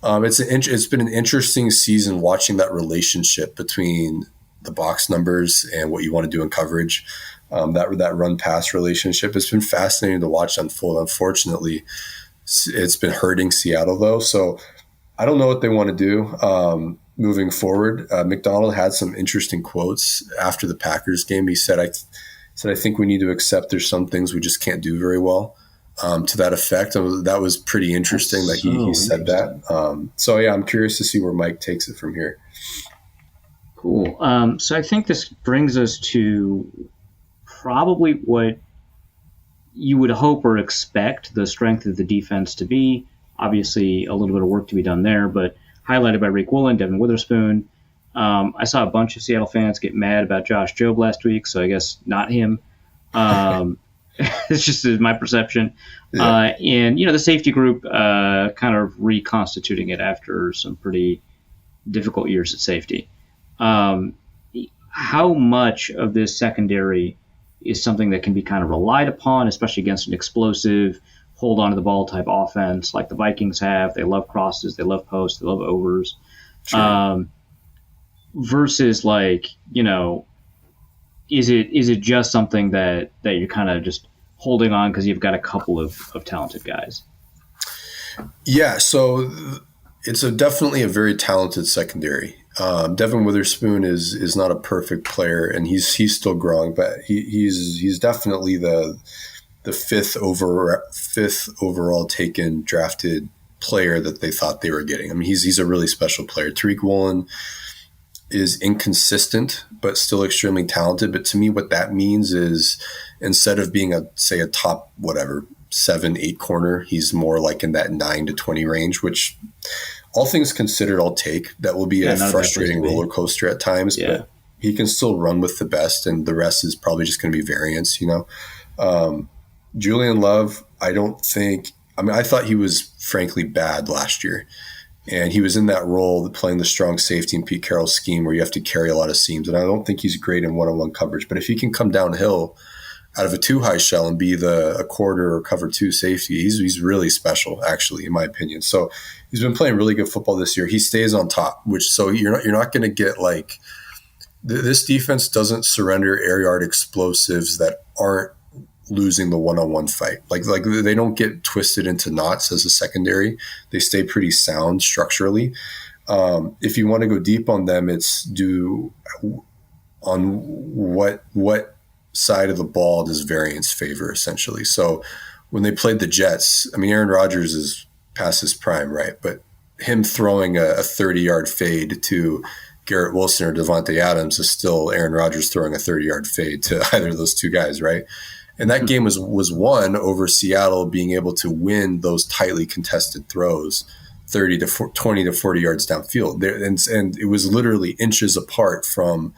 it's been an interesting season watching that relationship between the box numbers and what you want to do in coverage. That run pass relationship. It's been fascinating to watch unfold. Unfortunately, it's been hurting Seattle though. So I don't know what they want to do moving forward. Macdonald had some interesting quotes after the Packers game. He said, I think we need to accept there's some things we just can't do very well, to that effect. That was pretty interesting that he said that. So yeah, I'm curious to see where Mike takes it from here. Cool. So I think this brings us to probably what you would hope or expect the strength of the defense to be. Obviously, a little bit of work to be done there, but highlighted by Rick Woolen, Devin Witherspoon. I saw a bunch of Seattle fans get mad about Josh Jobe last week, so I guess not him. It's just my perception. Yeah. And, the safety group kind of reconstituting it after some pretty difficult years at safety. How much of this secondary is something that can be kind of relied upon, especially against an explosive, hold on to the ball type offense like the Vikings have? They love crosses, they love posts, they love overs. Sure. Versus is it just something that you're kind of just holding on because you've got a couple of talented guys? Yeah, so it's definitely a very talented secondary. Devin Witherspoon is not a perfect player, and he's still growing, but he's definitely the fifth overall taken drafted player that they thought they were getting. I mean, he's a really special player. Tariq Woolen is inconsistent, but still extremely talented. But to me, what that means is instead of being a top 7-8 corner, he's more like in that 9 to 20 range, which all things considered, I'll take. That will be a frustrating roller coaster at times, but he can still run with the best, and the rest is probably just going to be variance, Julian Love, I thought he was frankly bad last year. And he was in that role playing the strong safety in Pete Carroll's scheme where you have to carry a lot of seams. And I don't think he's great in one-on-one coverage. But if he can come downhill out of a 2-high shell and be a quarter or cover 2 safety, he's really special, actually, in my opinion. So he's been playing really good football this year. He stays on top, so you're not going to get this defense doesn't surrender air yard explosives that aren't losing the one-on-one fight. Like they don't get twisted into knots as a secondary. They stay pretty sound structurally. If you want to go deep on them, it's on what side of the ball does variance favor, essentially. So when they played the Jets, Aaron Rodgers is past his prime, right? But him throwing a 30-yard fade to Garrett Wilson or Devontae Adams is still Aaron Rodgers throwing a 30-yard fade to either of those two guys, right? And that game was won over Seattle being able to win those tightly contested throws 20 to 40 yards downfield. And it was literally inches apart from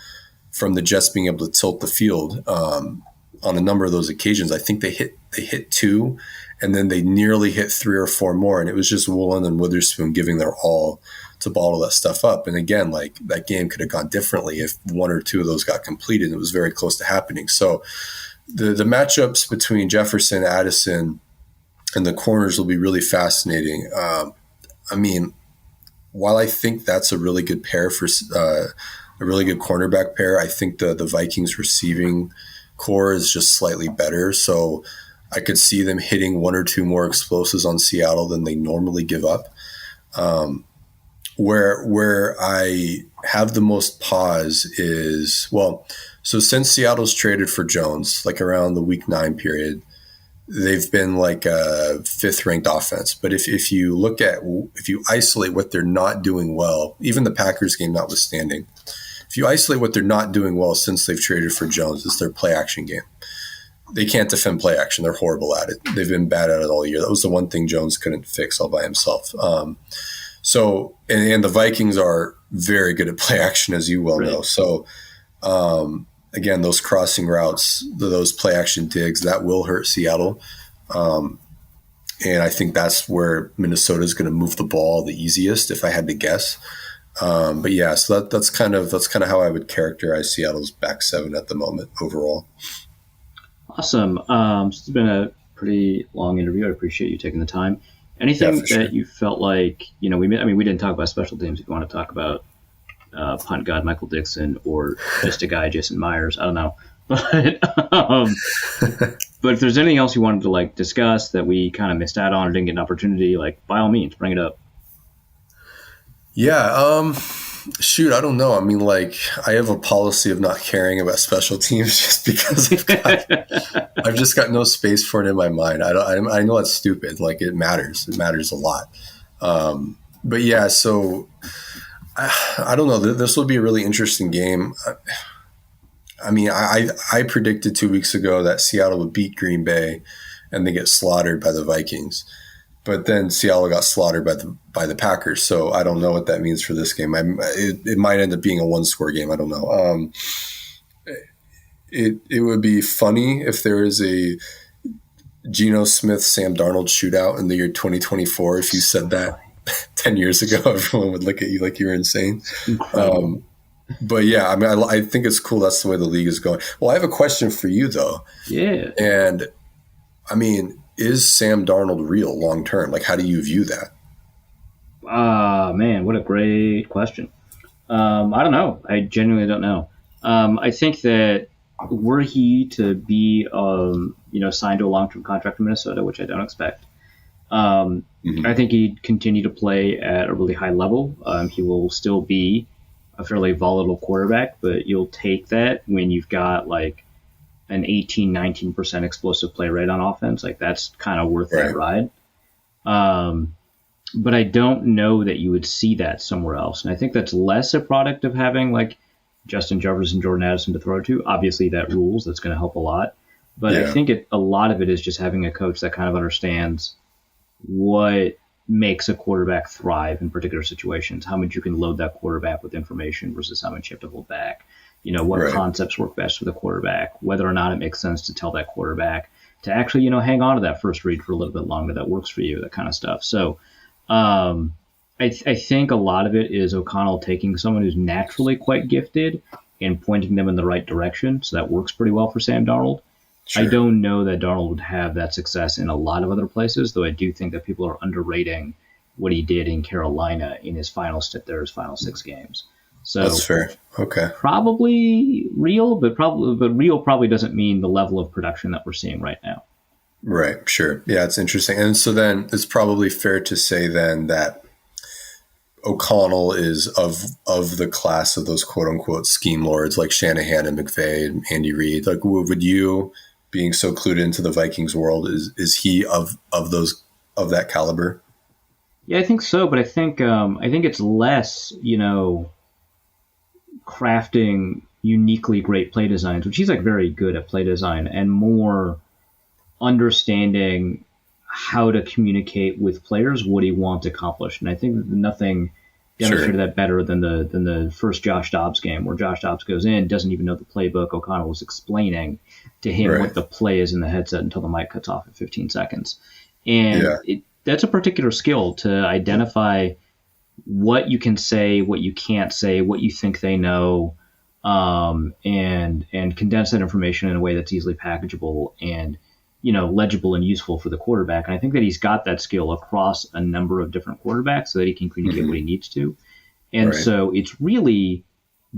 the Jets being able to tilt the field on a number of those occasions. I think they hit 2, and then they nearly hit 3 or 4 more. And it was just Woolen and Witherspoon giving their all to bottle that stuff up. And again, that game could have gone differently if 1 or 2 of those got completed. It was very close to happening. So the matchups between Jefferson, Addison, and the corners will be really fascinating. While I think that's a really good pair for a really good cornerback pair, I think the Vikings receiving core is just slightly better. So I could see them hitting one or two more explosives on Seattle than they normally give up. Where I have the most pause is, so since Seattle's traded for Jones, like around the week 9 period, they've been like a 5th ranked offense. But if you isolate what they're not doing well, even the Packers game notwithstanding, if you isolate what they're not doing well since they've traded for Jones, it's their play action game. They can't defend play action. They're horrible at it. They've been bad at it all year. That was the one thing Jones couldn't fix all by himself. So the Vikings are very good at play action, as you well know. So again, those crossing routes, those play action digs, that will hurt Seattle. And I think that's where Minnesota is going to move the ball the easiest, if I had to guess. But yeah, so that's kind of how I would characterize Seattle's back 7 at the moment overall. Awesome. So it's been a pretty long interview. I appreciate you taking the time. Anything that you felt like, we didn't talk about special teams. If you want to talk about punt god Michael Dixon or just a guy, Jason Myers, I don't know. But but if there's anything else you wanted to discuss that we kind of missed out on or didn't get an opportunity, by all means, bring it up. Yeah. Shoot, I don't know. I mean, I have a policy of not caring about special teams just because I've just got no space for it in my mind. I know it's stupid. It matters. It matters a lot. But yeah, so I don't know. This will be a really interesting game. I mean, I predicted 2 weeks ago that Seattle would beat Green Bay and they get slaughtered by the Vikings. But then Seattle got slaughtered by the Packers, so I don't know what that means for this game. It might end up being a 1-score game. I don't know. It would be funny if there is a Geno Smith, Sam Darnold shootout in the year 2024. If you said that 10 years ago, everyone would look at you like you were insane. But yeah, I mean, I think it's cool. That's the way the league is going. Well, I have a question for you though. Yeah. And I mean, is Sam Darnold real long term? How do you view that? Man, what a great question. I don't know. I genuinely don't know. I think that were he to be, signed to a long-term contract in Minnesota, which I don't expect, I think he'd continue to play at a really high level. He will still be a fairly volatile quarterback, but you'll take that when you've got an 18-19% explosive play rate on offense. That's kind of worth that ride. But I don't know that you would see that somewhere else. And I think that's less a product of having Justin Jefferson, Jordan Addison to throw to. Obviously that rules. That's going to help a lot. But I think a lot of it is just having a coach that kind of understands what makes a quarterback thrive in particular situations, how much you can load that quarterback with information versus how much you have to hold back. What concepts work best for the quarterback, whether or not it makes sense to tell that quarterback to actually, hang on to that first read for a little bit longer that works for you, that kind of stuff. So I think a lot of it is O'Connell taking someone who's naturally quite gifted and pointing them in the right direction. So that works pretty well for Sam Darnold. Sure. I don't know that Darnold would have that success in a lot of other places, though I do think that people are underrating what he did in Carolina in his final stint there, his final 6 games. So that's fair. Okay. Probably real, but real probably doesn't mean the level of production that we're seeing right now. Right. Sure. Yeah, it's interesting. And so then it's probably fair to say then that O'Connell is of the class of those quote unquote scheme lords like Shanahan and McVay and Andy Reid. Would you, being so clued into the Vikings world, is he of that caliber? Yeah, I think so. But I think it's less, crafting uniquely great play designs, which he's very good at play design, and more understanding how to communicate with players what he wants accomplished. And I think nothing demonstrated that better than the first Josh Dobbs game, where Josh Dobbs goes in, doesn't even know the playbook. O'Connell was explaining to him what the play is in the headset until the mic cuts off at 15 seconds. And that's a particular skill to identify what you can say, what you can't say, what you think they know, and condense that information in a way that's easily packageable and legible and useful for the quarterback. And I think that he's got that skill across a number of different quarterbacks so that he can communicate what he needs to. And so it's really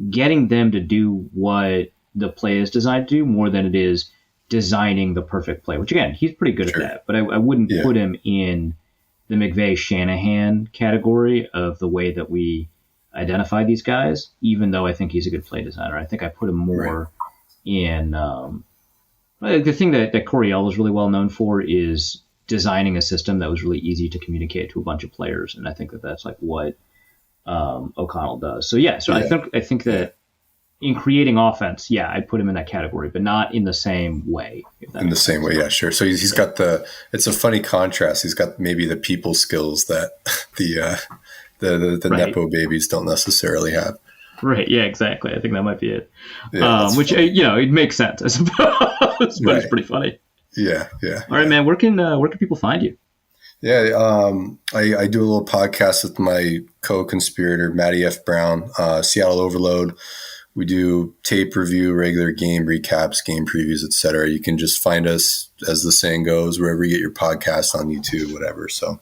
getting them to do what the play is designed to do more than it is designing the perfect play, which again, he's pretty good Sure. at that, but I wouldn't Yeah. put him in the McVay-Shanahan category of the way that we identify these guys, even though I think he's a good play designer. I think I put him more in the thing that Coryell is really well known for is designing a system that was really easy to communicate to a bunch of players, and I think that that's like what O'Connell does. So yeah, I think that in creating offense, yeah, I'd put him in that category, but not in the same way. In the same way, yeah, sure. So he's got it's a funny contrast. He's got maybe the people skills that the Right. Nepo babies don't necessarily have. Right. Yeah, exactly. I think that might be it. Yeah, Which, it makes sense, I suppose, but it's pretty funny. Yeah. All right, man, where can people find you? Yeah, I do a little podcast with my co-conspirator, Matty F. Brown, Seattle Overload. We do tape review, regular game recaps, game previews, etc. You can just find us, as the saying goes, wherever you get your podcasts, on YouTube, whatever. So,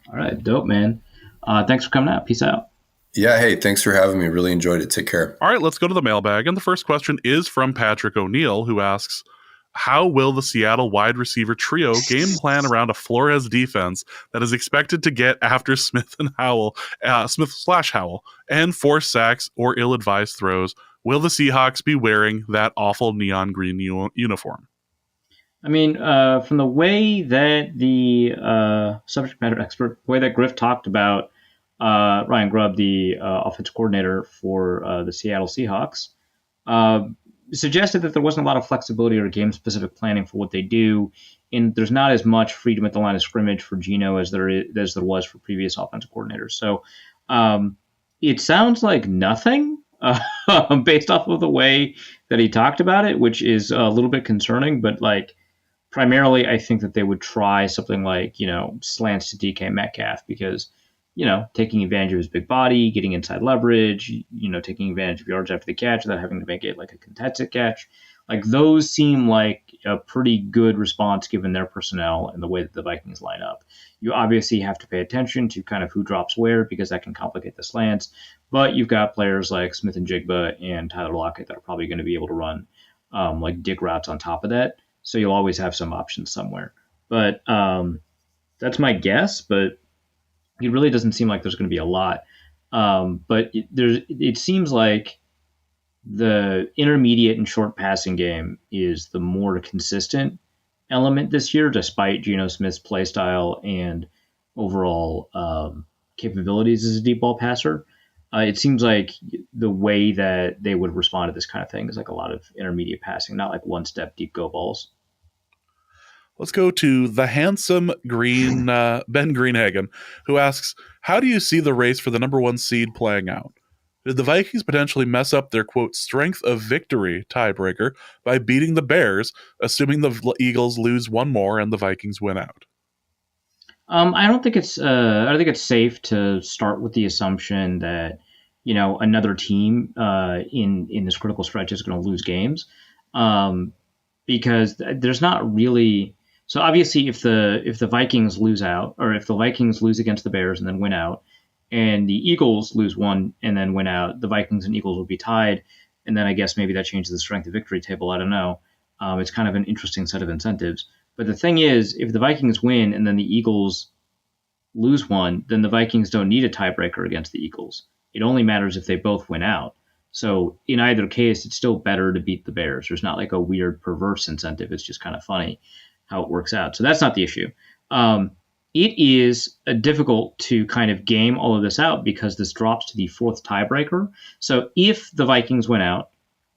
all right, dope, man. Thanks for coming out. Peace out. Yeah, hey, thanks for having me. Really enjoyed it. Take care. All right, let's go to the mailbag. And the first question is from Patrick O'Neill, who asks, how will the Seattle wide receiver trio game plan around a Flores defense that is expected to get after Smith / Howell, and force sacks or ill-advised throws? Will the Seahawks be wearing that awful neon green uniform? I mean, from the way that the subject matter expert, the way that Griff talked about Ryan Grubb, the offensive coordinator for the Seattle Seahawks, suggested that there wasn't a lot of flexibility or game-specific planning for what they do, and there's not as much freedom at the line of scrimmage for Geno as there was for previous offensive coordinators. So it sounds like nothing based off of the way that he talked about it, which is a little bit concerning, but like primarily I think that they would try something like, slants to DK Metcalf because, taking advantage of his big body, getting inside leverage, taking advantage of yards after the catch without having to make it like a contested catch. Like those seem like a pretty good response given their personnel and the way that the Vikings line up. You obviously have to pay attention to kind of who drops where because that can complicate the slants. But you've got players like Smith and Jigba and Tyler Lockett that are probably going to be able to run like dig routes on top of that. So you'll always have some options somewhere. But that's my guess. But it really doesn't seem like there's going to be a lot. But it seems like the intermediate and short passing game is the more consistent element this year, despite Geno Smith's play style and overall capabilities as a deep ball passer. It seems like the way that they would respond to this kind of thing is like a lot of intermediate passing, not like one-step deep go balls. Let's go to the handsome green Ben Greenhagen, who asks, how do you see the race for the number 1 seed playing out? Did the Vikings potentially mess up their, quote, strength of victory tiebreaker by beating the Bears, assuming the Eagles lose one more and the Vikings win out? I don't think it's safe to start with the assumption that another team in this critical stretch is going to lose games, because there's not really. So obviously, if the Vikings lose out, or if the Vikings lose against the Bears and then win out, and the Eagles lose one and then win out, the Vikings and Eagles will be tied, and then I guess maybe that changes the strength of victory table. I don't know. It's kind of an interesting set of incentives. But the thing is, if the Vikings win and then the Eagles lose one, then the Vikings don't need a tiebreaker against the Eagles. It only matters if they both win out. So in either case, it's still better to beat the Bears. There's not like a weird perverse incentive. It's just kind of funny how it works out. So that's not the issue. It is difficult to kind of game all of this out because this drops to the 4th tiebreaker. So if the Vikings win out,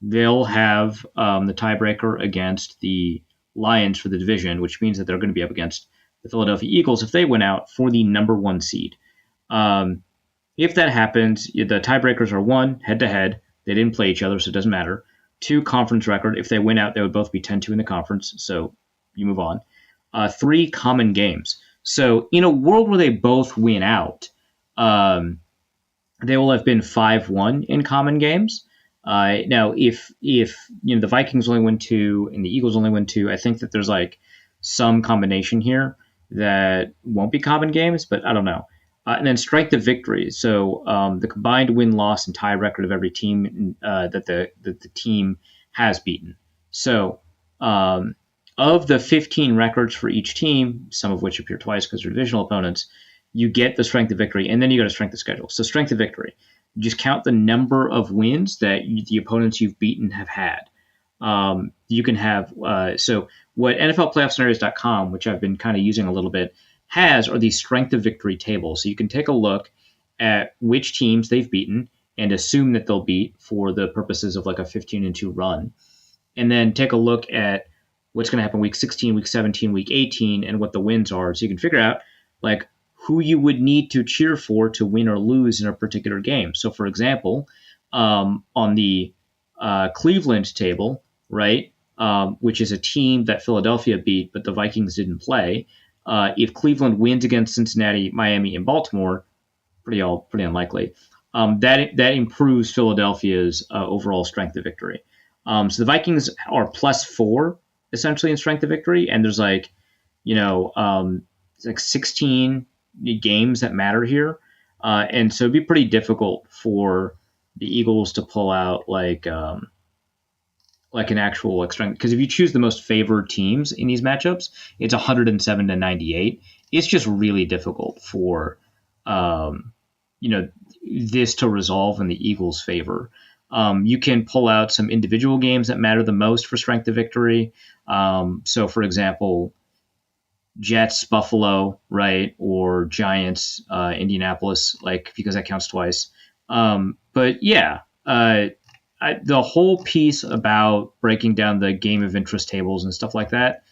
they'll have the tiebreaker against the Lions for the division, which means that they're going to be up against the Philadelphia Eagles if they win out for the number 1 seed. If that happens, the tiebreakers are 1, head-to-head. They didn't play each other, so it doesn't matter. 2, conference record. If they win out, they would both be 10-2 in the conference, so you move on. 3, common games. So in a world where they both win out, they will have been 5-1 in common games. Now, if the Vikings only win 2 and the Eagles only win 2, I think that there's like some combination here that won't be common games, but I don't know. And then strength of victory. So the combined win-loss and tie record of every team that the team has beaten. So Of the 15 records for each team, some of which appear twice because they're divisional opponents, you get the strength of victory, and then you go to strength of schedule. So strength of victory, you just count the number of wins that the opponents you've beaten have had. You can have so what NFLPlayoffScenarios.com, which I've been kind of using a little bit, has are these strength of victory tables. So you can take a look at which teams they've beaten and assume that they'll beat for the purposes of like a 15-2 run, and then take a look at what's going to happen week 16, week 17, week 18, and what the wins are. So you can figure out like who you would need to cheer for to win or lose in a particular game. So, for example, on the Cleveland table, right, which is a team that Philadelphia beat, but the Vikings didn't play. If Cleveland wins against Cincinnati, Miami, and Baltimore, pretty unlikely. That improves Philadelphia's overall strength of victory. So the Vikings are +4 essentially in strength of victory, and there's like, it's like 16 games that matter here, and so it'd be pretty difficult for the Eagles to pull out like an actual like strength, because if you choose the most favored teams in these matchups, it's 107-98. It's just really difficult for this to resolve in the Eagles' favor. You can pull out some individual games that matter the most for strength of victory. So, for example, Jets, Buffalo, right, or Giants, Indianapolis, like because that counts twice. But yeah, the whole piece about breaking down the game of interest tables and stuff like that,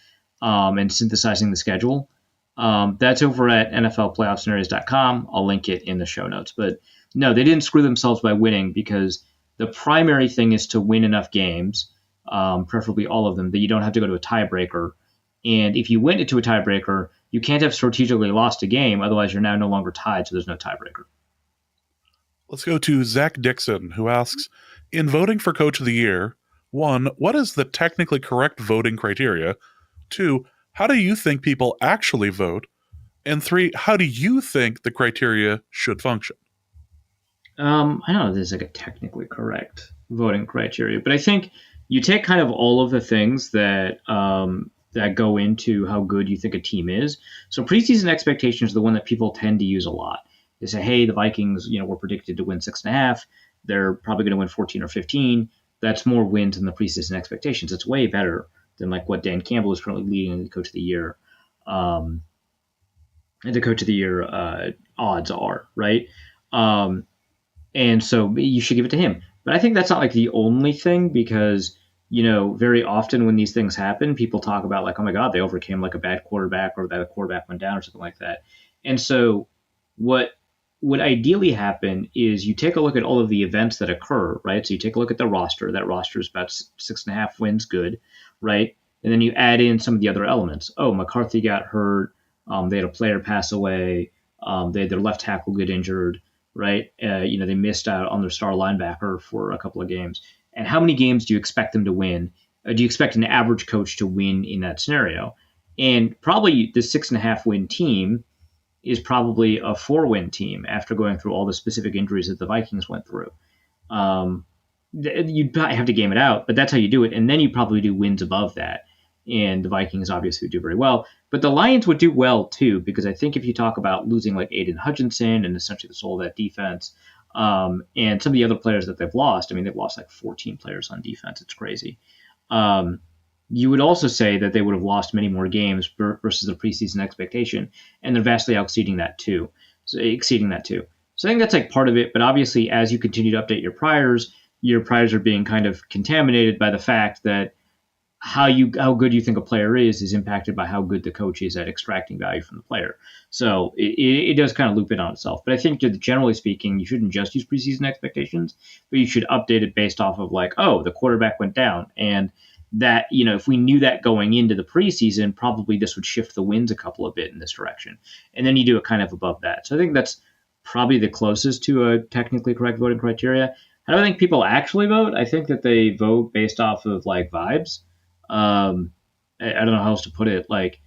and synthesizing the schedule, that's over at NFLPlayoffScenarios.com. I'll link it in the show notes. But no, they didn't screw themselves by winning, because the primary thing is to win enough games, preferably all of them, that you don't have to go to a tiebreaker. And if you went into a tiebreaker, you can't have strategically lost a game. Otherwise, you're now no longer tied, so there's no tiebreaker. Let's go to Zach Dixon, who asks, in voting for Coach of the Year, 1, what is the technically correct voting criteria? 2, how do you think people actually vote? And 3, how do you think the criteria should function? I don't know if there's like a technically correct voting criteria, but I think you take kind of all of the things that that go into how good you think a team is. So preseason expectations are the one that people tend to use a lot. They say, hey, the Vikings, were predicted to win 6.5. They're probably going to win 14 or 15. That's more wins than the preseason expectations. It's way better than like what Dan Campbell is currently leading in the Coach of the Year. And the Coach of the Year odds are, right? And so you should give it to him. But I think that's not like the only thing, because, very often when these things happen, people talk about like, oh my God, they overcame like a bad quarterback, or that a quarterback went down or something like that. And so what would ideally happen is you take a look at all of the events that occur, right? So you take a look at the roster. That roster is about 6.5 wins good, right? And then you add in some of the other elements. Oh, McCarthy got hurt. They had a player pass away. They had their left tackle get injured, right? They missed out on their star linebacker for a couple of games. And how many games do you expect them to win? Do you expect an average coach to win in that scenario? And probably the 6.5 win team is probably a 4-win team after going through all the specific injuries that the Vikings went through. You'd probably have to game it out, but that's how you do it. And then you probably do wins above that. And the Vikings obviously would do very well. But the Lions would do well too, because I think if you talk about losing like Aiden Hutchinson and essentially the soul of that defense, and some of the other players that they've lost, they've lost like 14 players on defense. It's crazy. You would also say that they would have lost many more games versus the preseason expectation, and they're vastly exceeding that too. So I think that's like part of it. But obviously, as you continue to update your priors are being kind of contaminated by the fact that how good you think a player is impacted by how good the coach is at extracting value from the player. So it does kind of loop in on itself. But I think generally speaking, you shouldn't just use preseason expectations, but you should update it based off of like, oh, the quarterback went down, and that, if we knew that going into the preseason, probably this would shift the wins a couple of bit in this direction. And then you do it kind of above that. So I think that's probably the closest to a technically correct voting criteria. How do I think people actually vote? I think that they vote based off of like vibes. I don't know how else to put it. Like,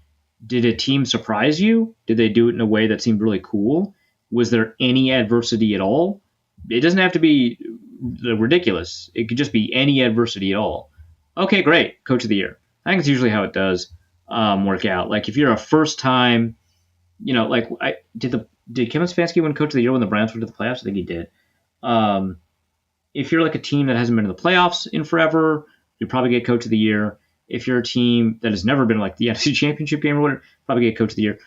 did a team surprise you? Did they do it in a way that seemed really cool? Was there any adversity at all? It doesn't have to be ridiculous. It could just be any adversity at all. Okay, great. Coach of the Year. I think it's usually how it does work out. Like if you're a first time, like did Kevin Stefanski win Coach of the Year when the Browns went to the playoffs? I think he did. If you're like a team that hasn't been in the playoffs in forever, you probably get Coach of the Year. If you're a team that has never been like the NFC Championship game or whatever, probably get Coach of the Year.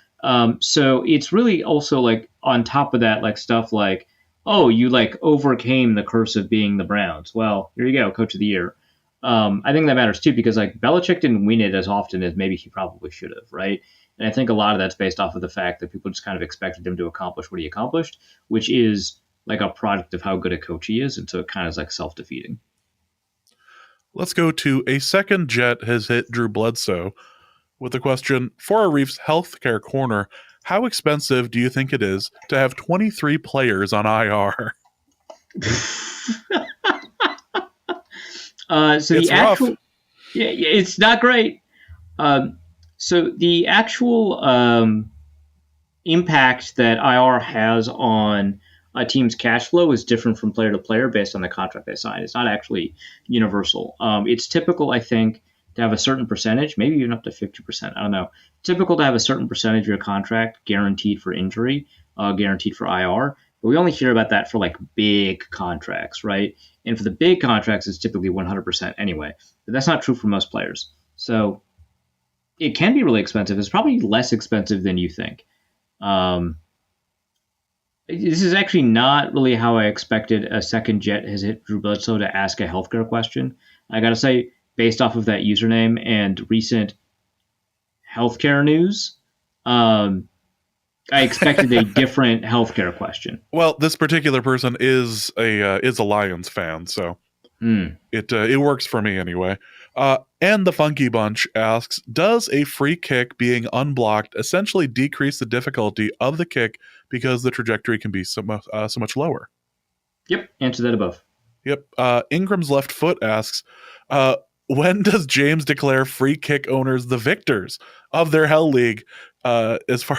So it's really also like on top of that, like stuff like, oh, you like overcame the curse of being the Browns. Well, here you go, Coach of the Year. I think that matters too because like Belichick didn't win it as often as maybe he probably should have, right? And I think a lot of that's based off of the fact that people just kind of expected him to accomplish what he accomplished, which is like a product of how good a coach he is, and so it kind of is like self-defeating. Let's go to a second jet has hit Drew Bledsoe with the question, for Arif's healthcare corner, how expensive do you think it is to have 23 players on IR? So it's the actual, rough. Yeah, it's not great. So the actual impact that IR has on a team's cash flow is different from player to player based on the contract they sign. It's not actually universal. It's typical, I think, to have a certain percentage, maybe even up to 50%. I don't know. Typical to have a certain percentage of your contract guaranteed for injury, guaranteed for IR. But we only hear about that for like big contracts, right? And for the big contracts, it's typically 100% anyway. But that's not true for most players. So it can be really expensive. It's probably less expensive than you think. This is actually not really how I expected a second jet has hit Drew Bledsoe to ask a healthcare question. I got to say, based off of that username and recent healthcare news, I expected a different healthcare question. Well, this particular person is a Lions fan, so it works for me anyway. And the Funky Bunch asks, does a free kick being unblocked essentially decrease the difficulty of the kick because the trajectory can be so much lower? Yep, answer that above. Yep. Ingram's left foot asks, when does James declare free kick owners the victors of their Hell League? As far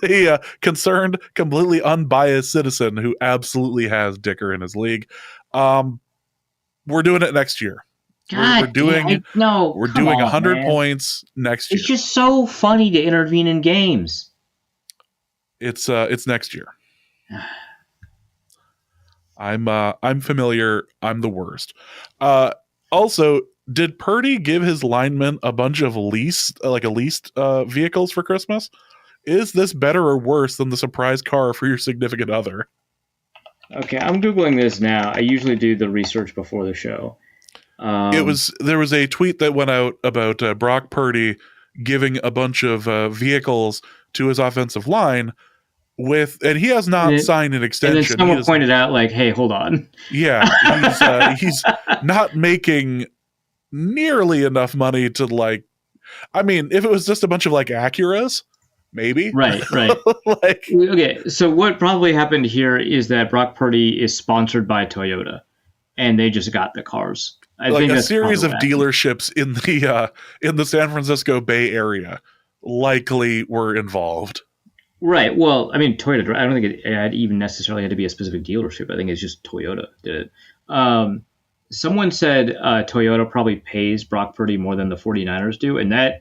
a concerned, completely unbiased citizen who absolutely has Dicker in his league. We're doing it next year. God, we're doing 100 points next year. It's just so funny to intervene in games. It's next year. I'm familiar. I'm the worst. Also, did Purdy give his linemen a bunch of leased vehicles for Christmas? Is this better or worse than the surprise car for your significant other? Okay, I'm Googling this now. I usually do the research before the show. There was a tweet that went out about Brock Purdy giving a bunch of vehicles to his offensive line and he has not signed an extension. And then someone pointed out, like, hey, hold on. Yeah, he's not making nearly enough money to like. I mean, if it was just a bunch of like Acuras, maybe. Right. Okay, so what probably happened here is that Brock Purdy is sponsored by Toyota, and they just got the cars. I think a series of dealerships in the San Francisco Bay Area likely were involved. Right. Well, I mean, Toyota. I don't think it even necessarily had to be a specific dealership. I think it's just Toyota did it. Someone said Toyota probably pays Brock Purdy more than the 49ers do, and that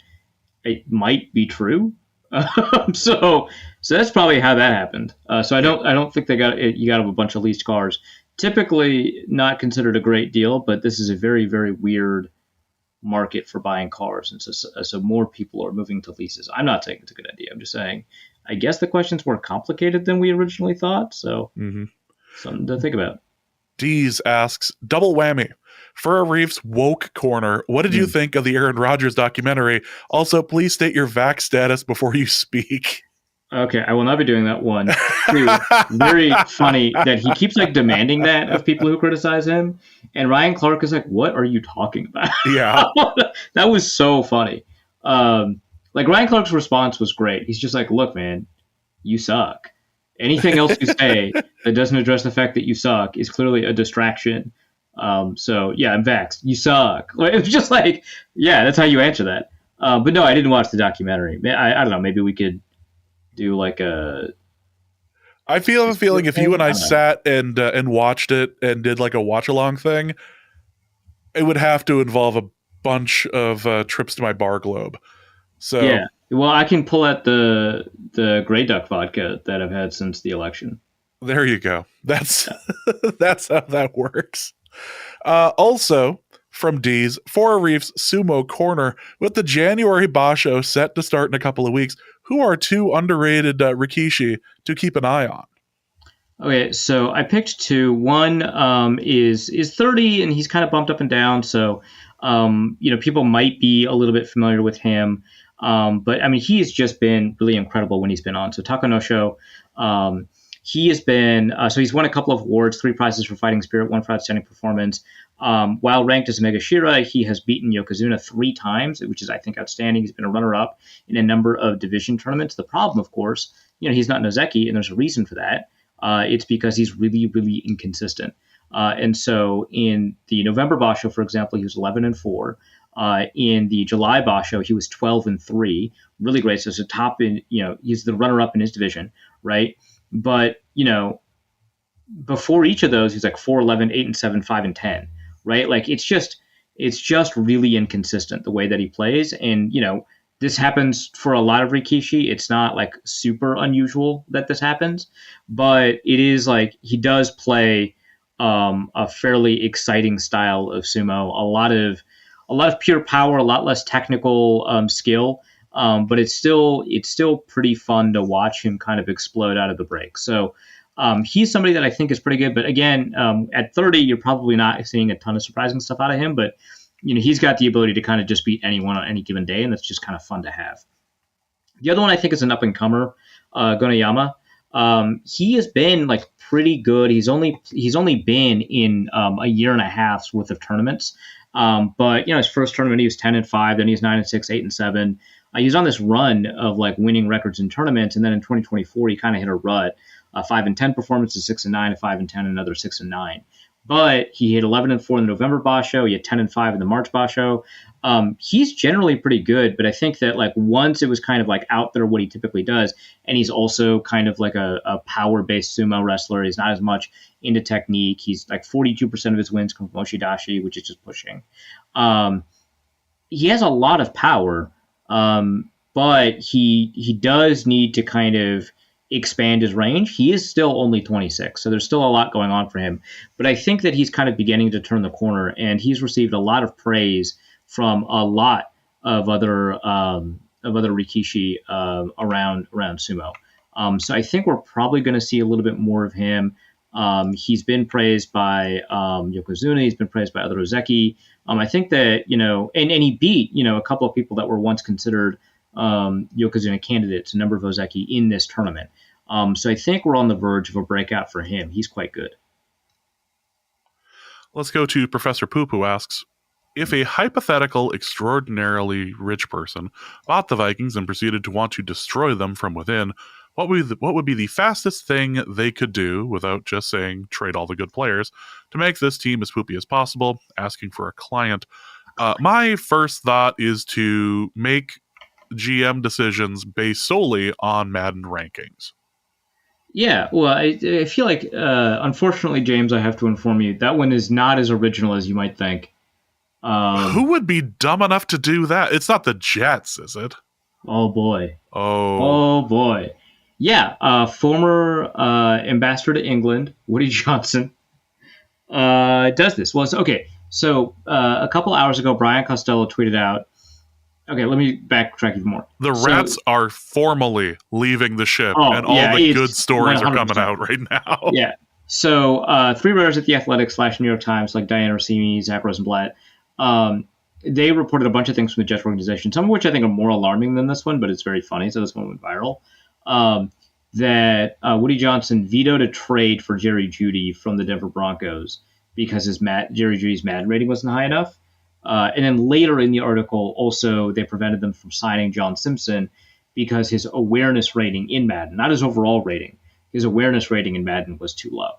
it might be true. So that's probably how that happened. So I don't think you got a bunch of leased cars. Typically not considered a great deal, but this is a very, very weird market for buying cars, and so more people are moving to leases. I'm not saying it's a good idea. I'm just saying I guess the question's more complicated than we originally thought. So something to think about. Deez asks, double whammy. For Arif's woke corner, what did you think of the Aaron Rodgers documentary? Also, please state your vax status before you speak. Okay, I will not be doing that. One. Two, very funny that he keeps like demanding that of people who criticize him. And Ryan Clark is like, what are you talking about? Yeah. That was so funny. Like Ryan Clark's response was great. He's just like, look, man, you suck. Anything else you say that doesn't address the fact that you suck is clearly a distraction. So yeah, I'm vaxxed. You suck. It was just like, yeah, that's how you answer that. But no, I didn't watch the documentary. I don't know. Maybe we could do like a. I feel a feeling if you and I sat and watched it and did like a watch along thing, it would have to involve bunch of trips to my bar globe. So Yeah. Well, I can pull out the Grey Duck vodka that I've had since the election. there you go. That's that's how that works. Also, from D's, for Arif's Sumo Corner, with the January Basho set to start in a couple of weeks, who are two underrated Rikishi to keep an eye on? Okay, so I picked two. One is 30, and he's kind of bumped up and down. So, people might be a little bit familiar with him. But I mean, he has just been really incredible when he's been on. So Takanosho, he has been so he's won a couple of awards, 3 prizes for fighting spirit, 1 for outstanding performance. While ranked as Megashira, he has beaten Yokozuna 3 times, which is, I think, outstanding. He's been a runner-up in a number of division tournaments. The problem, of course, he's not Nozeki, and there's a reason for that. It's because he's really, really inconsistent. And so in the November Basho, for example, he was 11-4. In the July Basho, he was 12-3. Really great. So it's a top in, he's the runner-up in his division, right? But, before each of those, he's like 4-11, 8-7, 5-10, right? Like it's just really inconsistent the way that he plays. And, this happens for a lot of Rikishi. It's not like super unusual that this happens, but it is like he does play a fairly exciting style of sumo. A lot of pure power, a lot less technical skill, but it's still pretty fun to watch him kind of explode out of the break. So he's somebody that I think is pretty good. But again, at 30, you're probably not seeing a ton of surprising stuff out of him, but he's got the ability to kind of just beat anyone on any given day, and that's just kind of fun to have. The other one I think is an up-and-comer, Gonayama. He has been like pretty good. He's only been in a year and a half's worth of tournaments. But his first tournament he was 10-5, then he was 9-6, 8-7. He was on this run of like winning records in tournaments, and then in 2024 he kind of hit a rut. 5-10 performance, 6-9, 5-10, another 6-9. But he hit 11-4 in the November Basho. He had 10-5 in the March Basho. He's generally pretty good, but I think that like once it was kind of like out there what he typically does, and he's also kind of like a power-based sumo wrestler. He's not as much into technique. He's like 42% of his wins come from Oshidashi, which is just pushing. He has a lot of power, but he does need to kind of expand his range. He is still only 26, so there's still a lot going on for him. But I think that he's kind of beginning to turn the corner, and he's received a lot of praise from a lot of other Rikishi around sumo. So I think we're probably going to see a little bit more of him. He's been praised by Yokozuna. He's been praised by other Ozeki. I think that, and he beat, a couple of people that were once considered Yokozuna candidates, a number of Ozeki in this tournament. So I think we're on the verge of a breakout for him. He's quite good. Let's go to Professor Poop, who asks, if a hypothetical, extraordinarily rich person bought the Vikings and proceeded to want to destroy them from within, what would be the fastest thing they could do, without just saying trade all the good players, to make this team as poopy as possible, asking for a client? My first thought is to make GM decisions based solely on Madden rankings. Yeah, well, I feel like, unfortunately, James, I have to inform you, that one is not as original as you might think. Who would be dumb enough to do that? It's not the Jets, is it? Oh, boy. Oh, boy. Yeah, former ambassador to England, Woody Johnson, does this. Well, okay, so a couple hours ago, Brian Costello tweeted out, okay, let me backtrack even more. The Rats are formally leaving the ship, and all the good stories 100%. Are coming out right now. Yeah. So 3 writers at The Athletic / New York Times, like Diana Rossini, Zach Rosenblatt, they reported a bunch of things from the Jets organization, some of which I think are more alarming than this one, but it's very funny, so this one went viral, that Woody Johnson vetoed a trade for Jerry Jeudy from the Denver Broncos because Jerry Jeudy's Madden rating wasn't high enough. And then later in the article, also, they prevented them from signing John Simpson because his awareness rating in Madden, not his overall rating, his awareness rating in Madden was too low.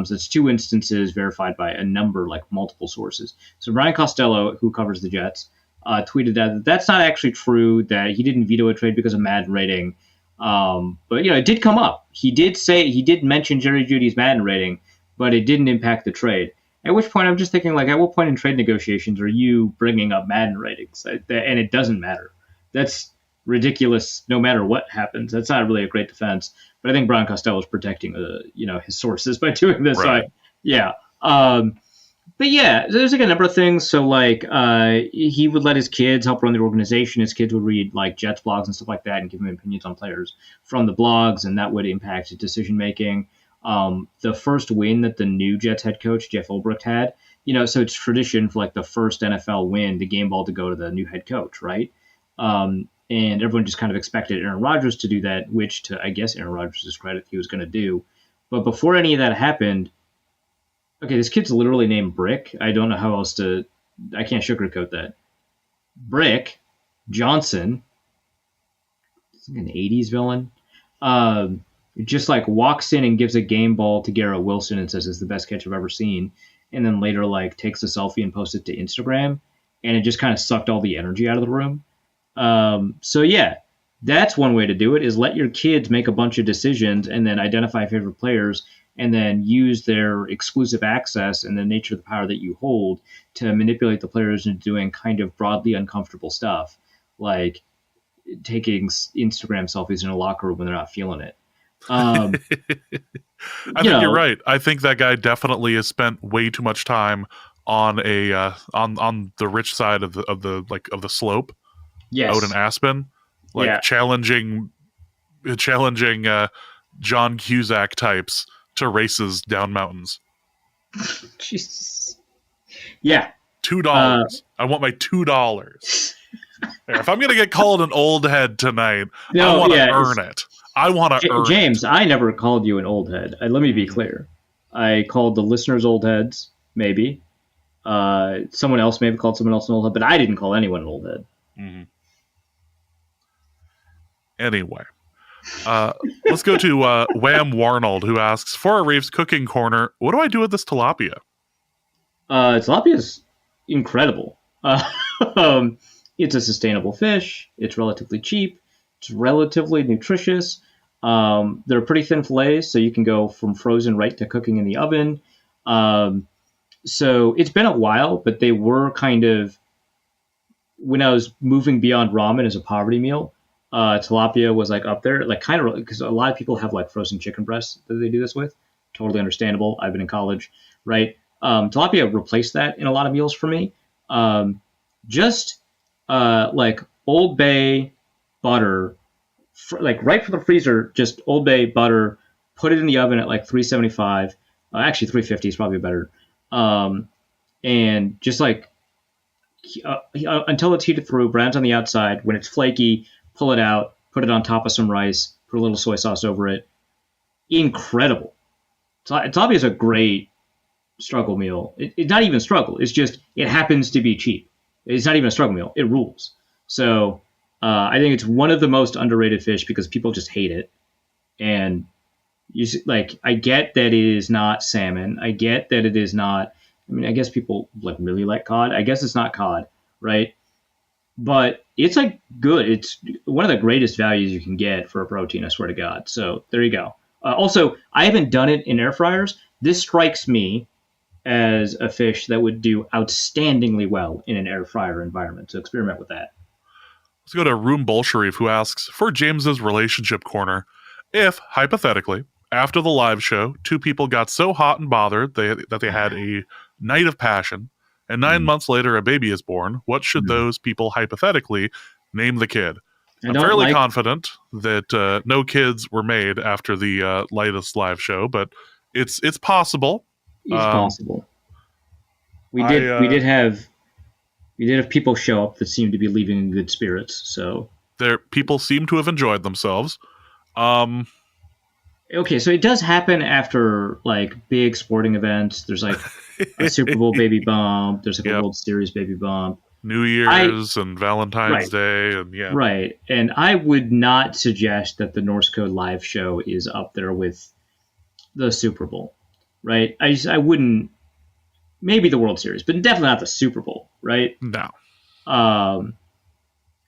So it's 2 instances verified by a number, like multiple sources. So Brian Costello, who covers the Jets, tweeted that that's not actually true, that he didn't veto a trade because of Madden rating. But, it did come up. He did mention Jerry Jeudy's Madden rating, but it didn't impact the trade. At which point, I'm just thinking, like, at what point in trade negotiations are you bringing up Madden ratings? And it doesn't matter. That's ridiculous. No matter what happens, that's not really a great defense. But I think Brian Costello is protecting, his sources by doing this. Right. So yeah. But yeah, there's like a number of things. So like, he would let his kids help run the organization. His kids would read like Jets blogs and stuff like that, and give him opinions on players from the blogs, and that would impact his decision making. The first win that the new Jets head coach Jeff Ulbricht had, so it's tradition for like the first NFL win, the game ball to go to the new head coach, right? And everyone just kind of expected Aaron Rodgers to do that, which, to I guess Aaron Rodgers' credit, he was going to do. But before any of that happened, okay, this kid's literally named Brick. I don't know how else to. I can't sugarcoat that. Brick Johnson, like an '80s villain, just like walks in and gives a game ball to Garrett Wilson and says it's the best catch I've ever seen, and then later like takes a selfie and posts it to Instagram, and it just kind of sucked all the energy out of the room. So yeah, that's one way to do it, is let your kids make a bunch of decisions and then identify favorite players and then use their exclusive access and the nature of the power that you hold to manipulate the players into doing kind of broadly uncomfortable stuff, like taking Instagram selfies in a locker room when they're not feeling it. I think you're right. I think that guy definitely has spent way too much time on on the rich side of the slope. Yes. Out in Aspen, challenging John Cusack types to races down mountains. Jesus. Yeah. $2. I want my $2. If I'm gonna get called an old head tonight, I want to earn it. I want to earn James, it. I never called you an old head. Let me be clear. I called the listeners old heads, maybe. Someone else may have called someone else an old head, but I didn't call anyone an old head. Mm-hmm. Anyway, let's go to Wham Warnold, who asks, for a Reeves cooking corner, what do I do with this tilapia? Tilapia is incredible. It's a sustainable fish. It's relatively cheap. It's relatively nutritious. They're pretty thin fillets, so you can go from frozen right to cooking in the oven. So it's been a while, but they were kind of, when I was moving beyond ramen as a poverty meal, tilapia was like up there, like kind of, because a lot of people have like frozen chicken breasts that they do this with. Totally understandable. I've been in college, right? Tilapia replaced that in a lot of meals for me. Just like Old Bay butter, like right from the freezer, just Old Bay butter, put it in the oven at like 375. Actually, 350 is probably better. And just like until it's heated through, browns on the outside. When it's flaky, pull it out, put it on top of some rice, put a little soy sauce over it. Incredible. Tilapia is a great struggle meal. It's not even struggle. It's just, it happens to be cheap. It's not even a struggle meal. It rules. So I think it's one of the most underrated fish because people just hate it. And I get that it is not salmon. I get that it is not, I guess people really like cod. I guess it's not cod, right? But it's like good. It's one of the greatest values you can get for a protein, I swear to God. So there you go. Also, I haven't done it in air fryers. This strikes me as a fish that would do outstandingly well in an air fryer environment. So experiment with that. Let's go to Room Bolsharif, who asks, for James's relationship corner, if, hypothetically, after the live show, two people got so hot and bothered that they had a night of passion, and 9 months later a baby is born, what should those people hypothetically name the kid? I'm fairly confident that no kids were made after the latest live show, but it's possible. It's possible. We did have people show up that seemed to be leaving in good spirits. So people seem to have enjoyed themselves. Okay, so it does happen after big sporting events. There's a Super Bowl baby bump. There's a World Series baby bump. New Year's and Valentine's Day, and right. And I would not suggest that the Norse Code live show is up there with the Super Bowl, right? I wouldn't. Maybe the World Series, but definitely not the Super Bowl, right? No.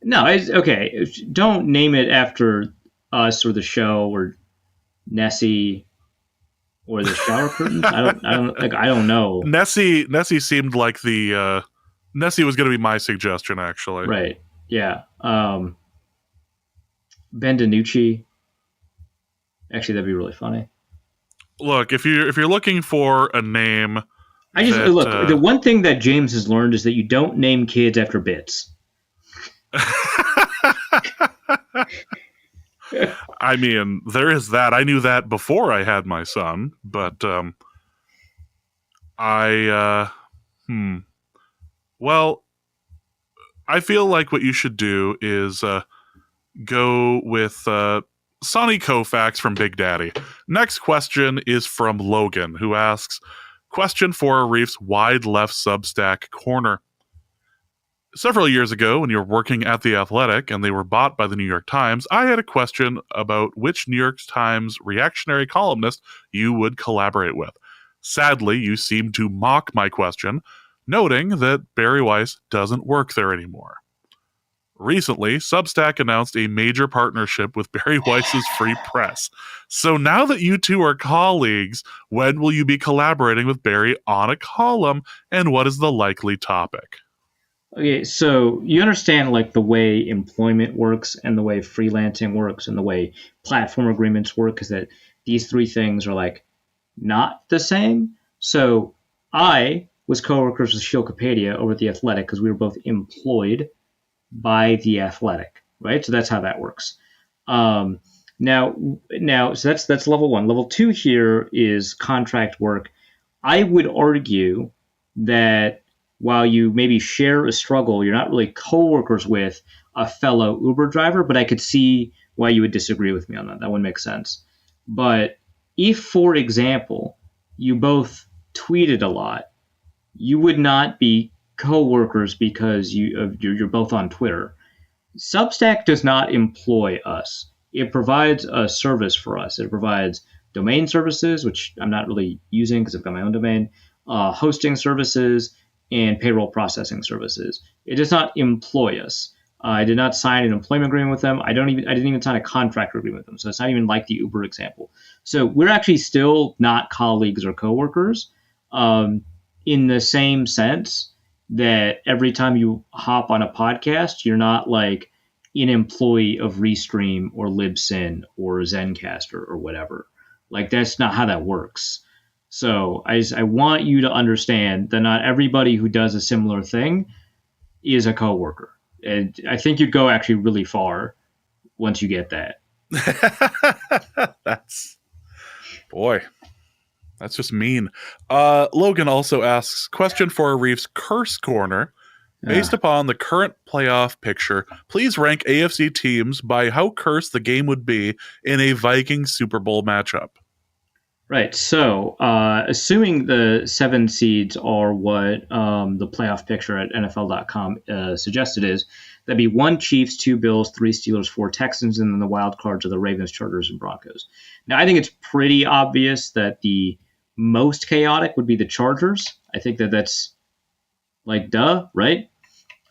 No. It's okay. Don't name it after us or the show or Nessie or the shower curtains. I don't know. Nessie seemed like the Nessie was going to be my suggestion, actually. Right. Yeah. Ben DiNucci. Actually, that'd be really funny. Look, if you're looking for a name, look. The one thing that James has learned is that you don't name kids after bits. I mean, there is that. I knew that before I had my son, but well, I feel like what you should do is go with Sonny Koufax from Big Daddy. Next question is from Logan, who asks, question for Arif's wide left Substack corner. Several years ago, when you were working at The Athletic and they were bought by the New York Times, I had a question about which New York Times reactionary columnist you would collaborate with. Sadly, you seemed to mock my question, noting that Barry Weiss doesn't work there anymore. Recently, Substack announced a major partnership with Barry Weiss's Free Press. So now that you two are colleagues, when will you be collaborating with Barry on a column, and what is the likely topic? Okay, so you understand like the way employment works and the way freelancing works and the way platform agreements work is that these three things are like not the same. So I was coworkers with Shilkapedia over at The Athletic because we were both employed by The Athletic, right? So that's how that works. Now, so that's level one. Level two here is contract work. I would argue that while you maybe share a struggle, you're not really coworkers with a fellow Uber driver, but I could see why you would disagree with me on that. That would make sense. But if, for example, you both tweeted a lot, you would not be coworkers because you're both on Twitter. Substack does not employ us. It provides a service for us. It provides domain services, which I'm not really using because I've got my own domain, hosting services, and payroll processing services. It does not employ us. I did not sign an employment agreement with them. I didn't even sign a contract agreement with them. So it's not even like the Uber example. So we're actually still not colleagues or coworkers in the same sense that every time you hop on a podcast, you're not like an employee of Restream or Libsyn or Zencaster or whatever. Like that's not how that works. So I want you to understand that not everybody who does a similar thing is a coworker. And I think you'd go actually really far once you get that. That's just mean. Logan also asks, question for Arif's Curse Corner. Based upon the current playoff picture, please rank AFC teams by how cursed the game would be in a Vikings Super Bowl matchup. Right. So, assuming the 7 seeds are what the playoff picture at NFL.com suggested is, that'd be 1 Chiefs, 2 Bills, 3 Steelers, 4 Texans, and then the wild cards are the Ravens, Chargers, and Broncos. Now, I think it's pretty obvious that the most chaotic would be the Chargers. I think that's like duh, right?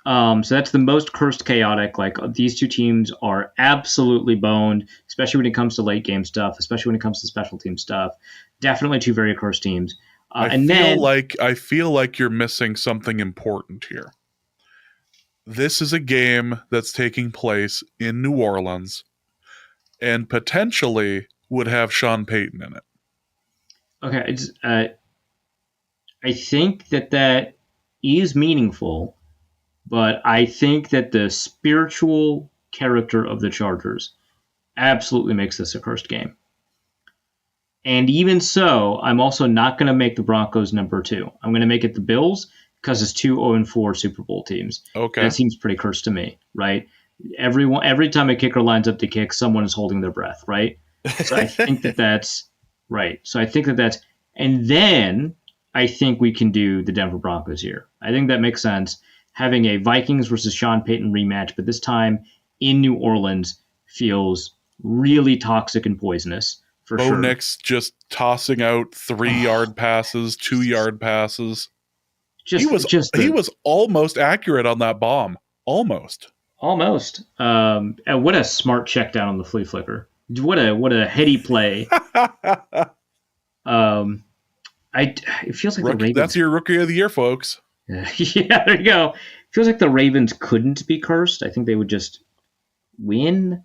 So that's the most cursed chaotic. Like these two teams are absolutely boned, especially when it comes to late game stuff, especially when it comes to special team stuff. Definitely 2 very cursed teams. I feel like you're missing something important here. This is a game that's taking place in New Orleans and potentially would have Sean Payton in it. Okay, I think that is meaningful. But I think that the spiritual character of the Chargers absolutely makes this a cursed game. And even so, I'm also not going to make the Broncos number 2. I'm going to make it the Bills because it's 2 0-4 Super Bowl teams. Okay. That seems pretty cursed to me, right? Every time a kicker lines up to kick, someone is holding their breath, right? So I think that's right. So I think that's, and then I think we can do the Denver Broncos here. I think that makes sense. Having a Vikings versus Sean Payton rematch, but this time in New Orleans feels really toxic and poisonous for sure. Bo Nix just tossing out 3-yard passes, 2-yard passes. He was almost accurate on that bomb. Almost. And what a smart check down on the flea flicker. What a heady play. It feels like the Ravens. That's your rookie of the year, folks. Yeah, there you go. It feels like the Ravens couldn't be cursed. I think they would just win.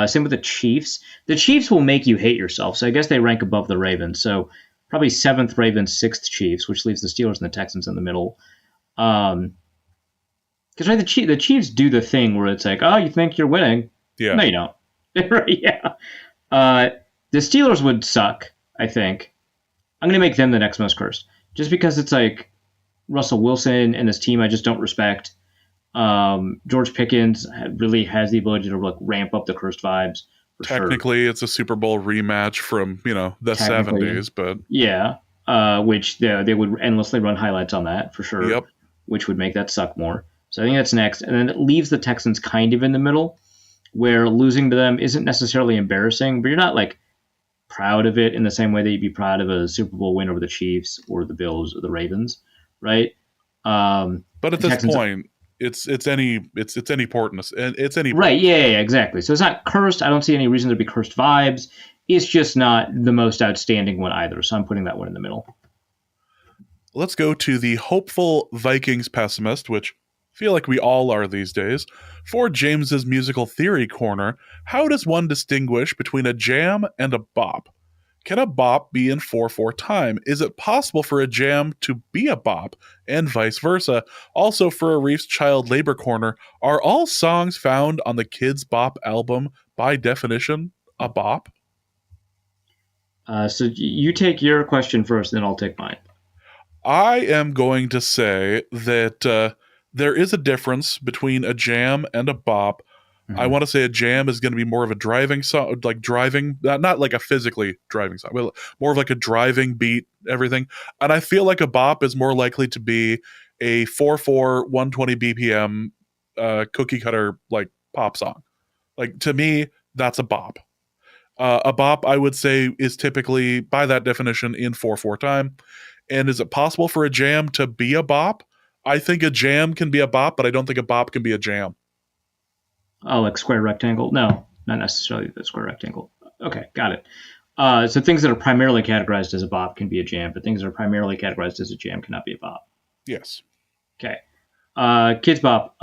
Same with the Chiefs. The Chiefs will make you hate yourself, so I guess they rank above the Ravens. So probably 7th Ravens, 6th Chiefs, which leaves the Steelers and the Texans in the middle. Because right, the Chiefs do the thing where it's like, oh, you think you're winning? Yeah. No, you don't. Yeah. The Steelers would suck, I think. I'm going to make them the next most cursed. Just because it's like Russell Wilson and his team I just don't respect. George Pickens really has the ability to ramp up the cursed vibes. Technically, it's a Super Bowl rematch from the 70s, but yeah, which they would endlessly run highlights on that for sure. Yep. Which would make that suck more. So I think that's next, and then it leaves the Texans kind of in the middle, where losing to them isn't necessarily embarrassing, but you're not like proud of it in the same way that you'd be proud of a Super Bowl win over the Chiefs or the Bills or the Ravens, right? But at this point, it's any portness, and it's any right. Yeah, exactly. So it's not cursed. I don't see any reason to be cursed vibes. It's just not the most outstanding one either. So I'm putting that one in the middle. Let's go to the hopeful Vikings pessimist, which I feel like we all are these days. For James's musical theory corner, how does one distinguish between a jam and a bop? Can a bop be in 4/4 time? Is it possible for a jam to be a bop, and vice versa? Also, for Arif's child labor corner, are all songs found on the Kids Bop album by definition a bop? So you take your question first, then I'll take mine. I am going to say that there is a difference between a jam and a bop. I want to say a jam is going to be more of a driving song, like driving, not like a physically driving song, but more of like a driving beat, everything. And I feel like a bop is more likely to be a 4/4, 120 BPM cookie cutter like pop song. Like to me, that's a bop. A bop, I would say, is typically, by that definition, in 4/4 time. And is it possible for a jam to be a bop? I think a jam can be a bop, but I don't think a bop can be a jam. Oh, like square rectangle? No, not necessarily the square rectangle. Okay, got it. So things that are primarily categorized as a bop can be a jam, but things that are primarily categorized as a jam cannot be a bop. Yes. Okay. Kids Bop.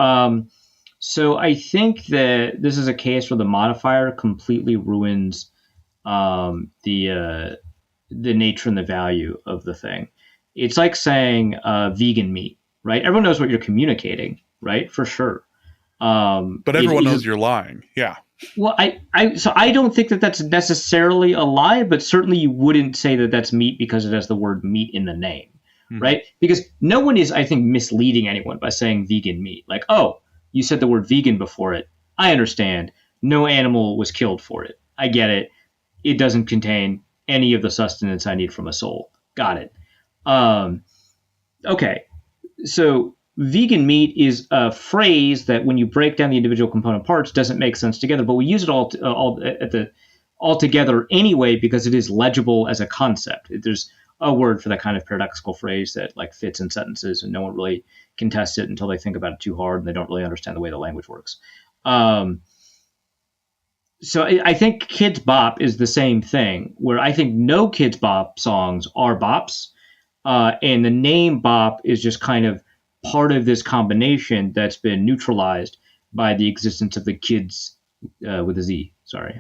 So I think that this is a case where the modifier completely ruins the nature and the value of the thing. It's like saying vegan meat, right? Everyone knows what you're communicating, right? For sure. But everyone knows you're lying. Yeah. Well, so I don't think that that's necessarily a lie, but certainly you wouldn't say that that's meat because it has the word meat in the name, right? Because no one is, I think, misleading anyone by saying vegan meat. Like, oh, you said the word vegan before it. I understand. No animal was killed for it. I get it. It doesn't contain any of the sustenance I need from a soul. Got it. Okay. So vegan meat is a phrase that when you break down the individual component parts doesn't make sense together, but we use it all together anyway because it is legible as a concept. There's a word for that kind of paradoxical phrase that like fits in sentences and no one really can test it until they think about it too hard and they don't really understand the way the language works. So I think Kids Bop is the same thing, where I think no Kids Bop songs are bops, and the name bop is just kind of part of this combination that's been neutralized by the existence of the kids with a Z. Sorry,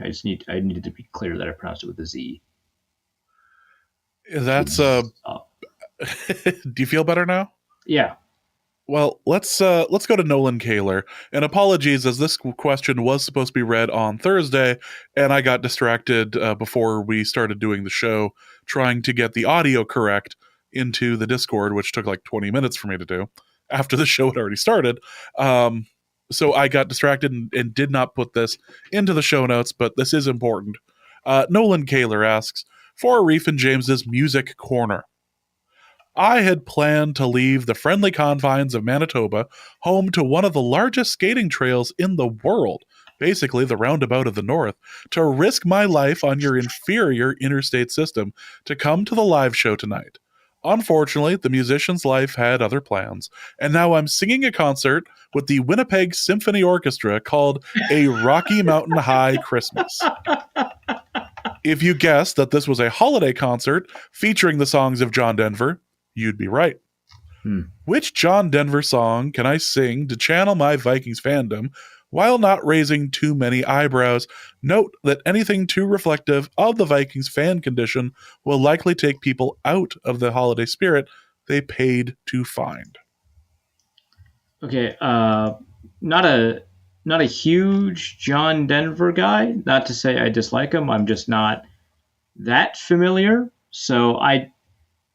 I needed to be clear that I pronounced it with a Z. That's do you feel better now? Yeah. Well, let's go to Nolan Kaler. And apologies, as this question was supposed to be read on Thursday, and I got distracted before we started doing the show, trying to get the audio correct into the Discord, which took like 20 minutes for me to do after the show had already started. So I got distracted and did not put this into the show notes, but this is important. Nolan Kaler asks, for Arif and James's Music Corner, I had planned to leave the friendly confines of Manitoba, home to one of the largest skating trails in the world, basically the roundabout of the north, to risk my life on your inferior interstate system to come to the live show tonight. Unfortunately, the musician's life had other plans, and now I'm singing a concert with the Winnipeg Symphony Orchestra called A Rocky Mountain High Christmas. If you guessed that this was a holiday concert featuring the songs of John Denver, you'd be right. Which John Denver song can I sing to channel my Vikings fandom while not raising too many eyebrows? Note that anything too reflective of the Vikings fan condition will likely take people out of the holiday spirit they paid to find. Okay, not a huge John Denver guy. Not to say I dislike him. I'm just not that familiar. So I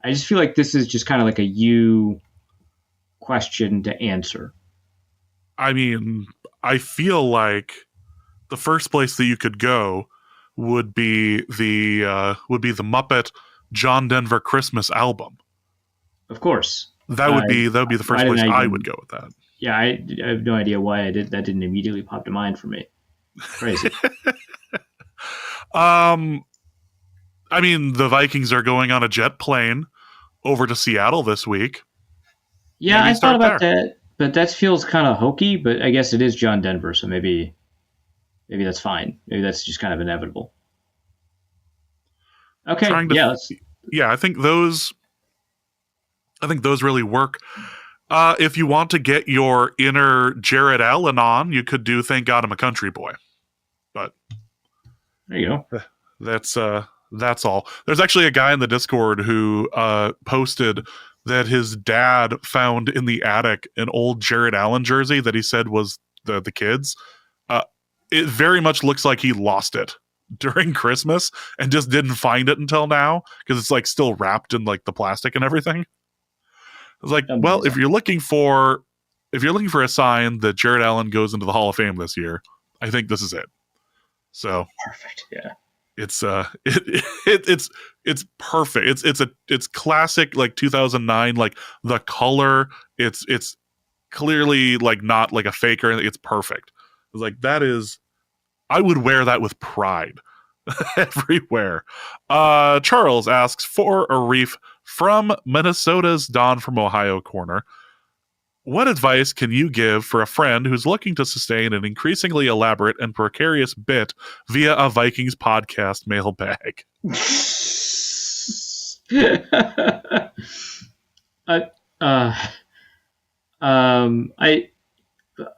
just feel like this is just kind of like a you question to answer. I mean, I feel like the first place that you could go would be the Muppet John Denver Christmas album. Of course, that would be the first place I would go with that. Yeah, I have no idea why that didn't immediately pop to mind for me. Crazy. I mean, the Vikings are going on a jet plane over to Seattle this week. Yeah, I thought about that, but that feels kind of hokey. But I guess it is John Denver, so maybe that's fine. Maybe that's just kind of inevitable. Okay, I think those really work. If you want to get your inner Jared Allen on, you could do "Thank God I'm a Country Boy." But there you go. That's all. There's actually a guy in the Discord who posted that his dad found in the attic an old Jared Allen jersey that he said was the kids. It very much looks like he lost it during Christmas and just didn't find it until now because it's like still wrapped in like the plastic and everything. I was like, well, if you're looking for a sign that Jared Allen goes into the Hall of Fame this year, I think this is it. So perfect. Yeah. It's perfect. It's classic like 2009, like the color. It's clearly like not like a fake or anything. It's perfect. It's like that is. I would wear that with pride everywhere. Charles asks for Arif from Minnesota's Don from Ohio corner. What advice can you give for a friend who's looking to sustain an increasingly elaborate and precarious bit via a Vikings podcast mailbag?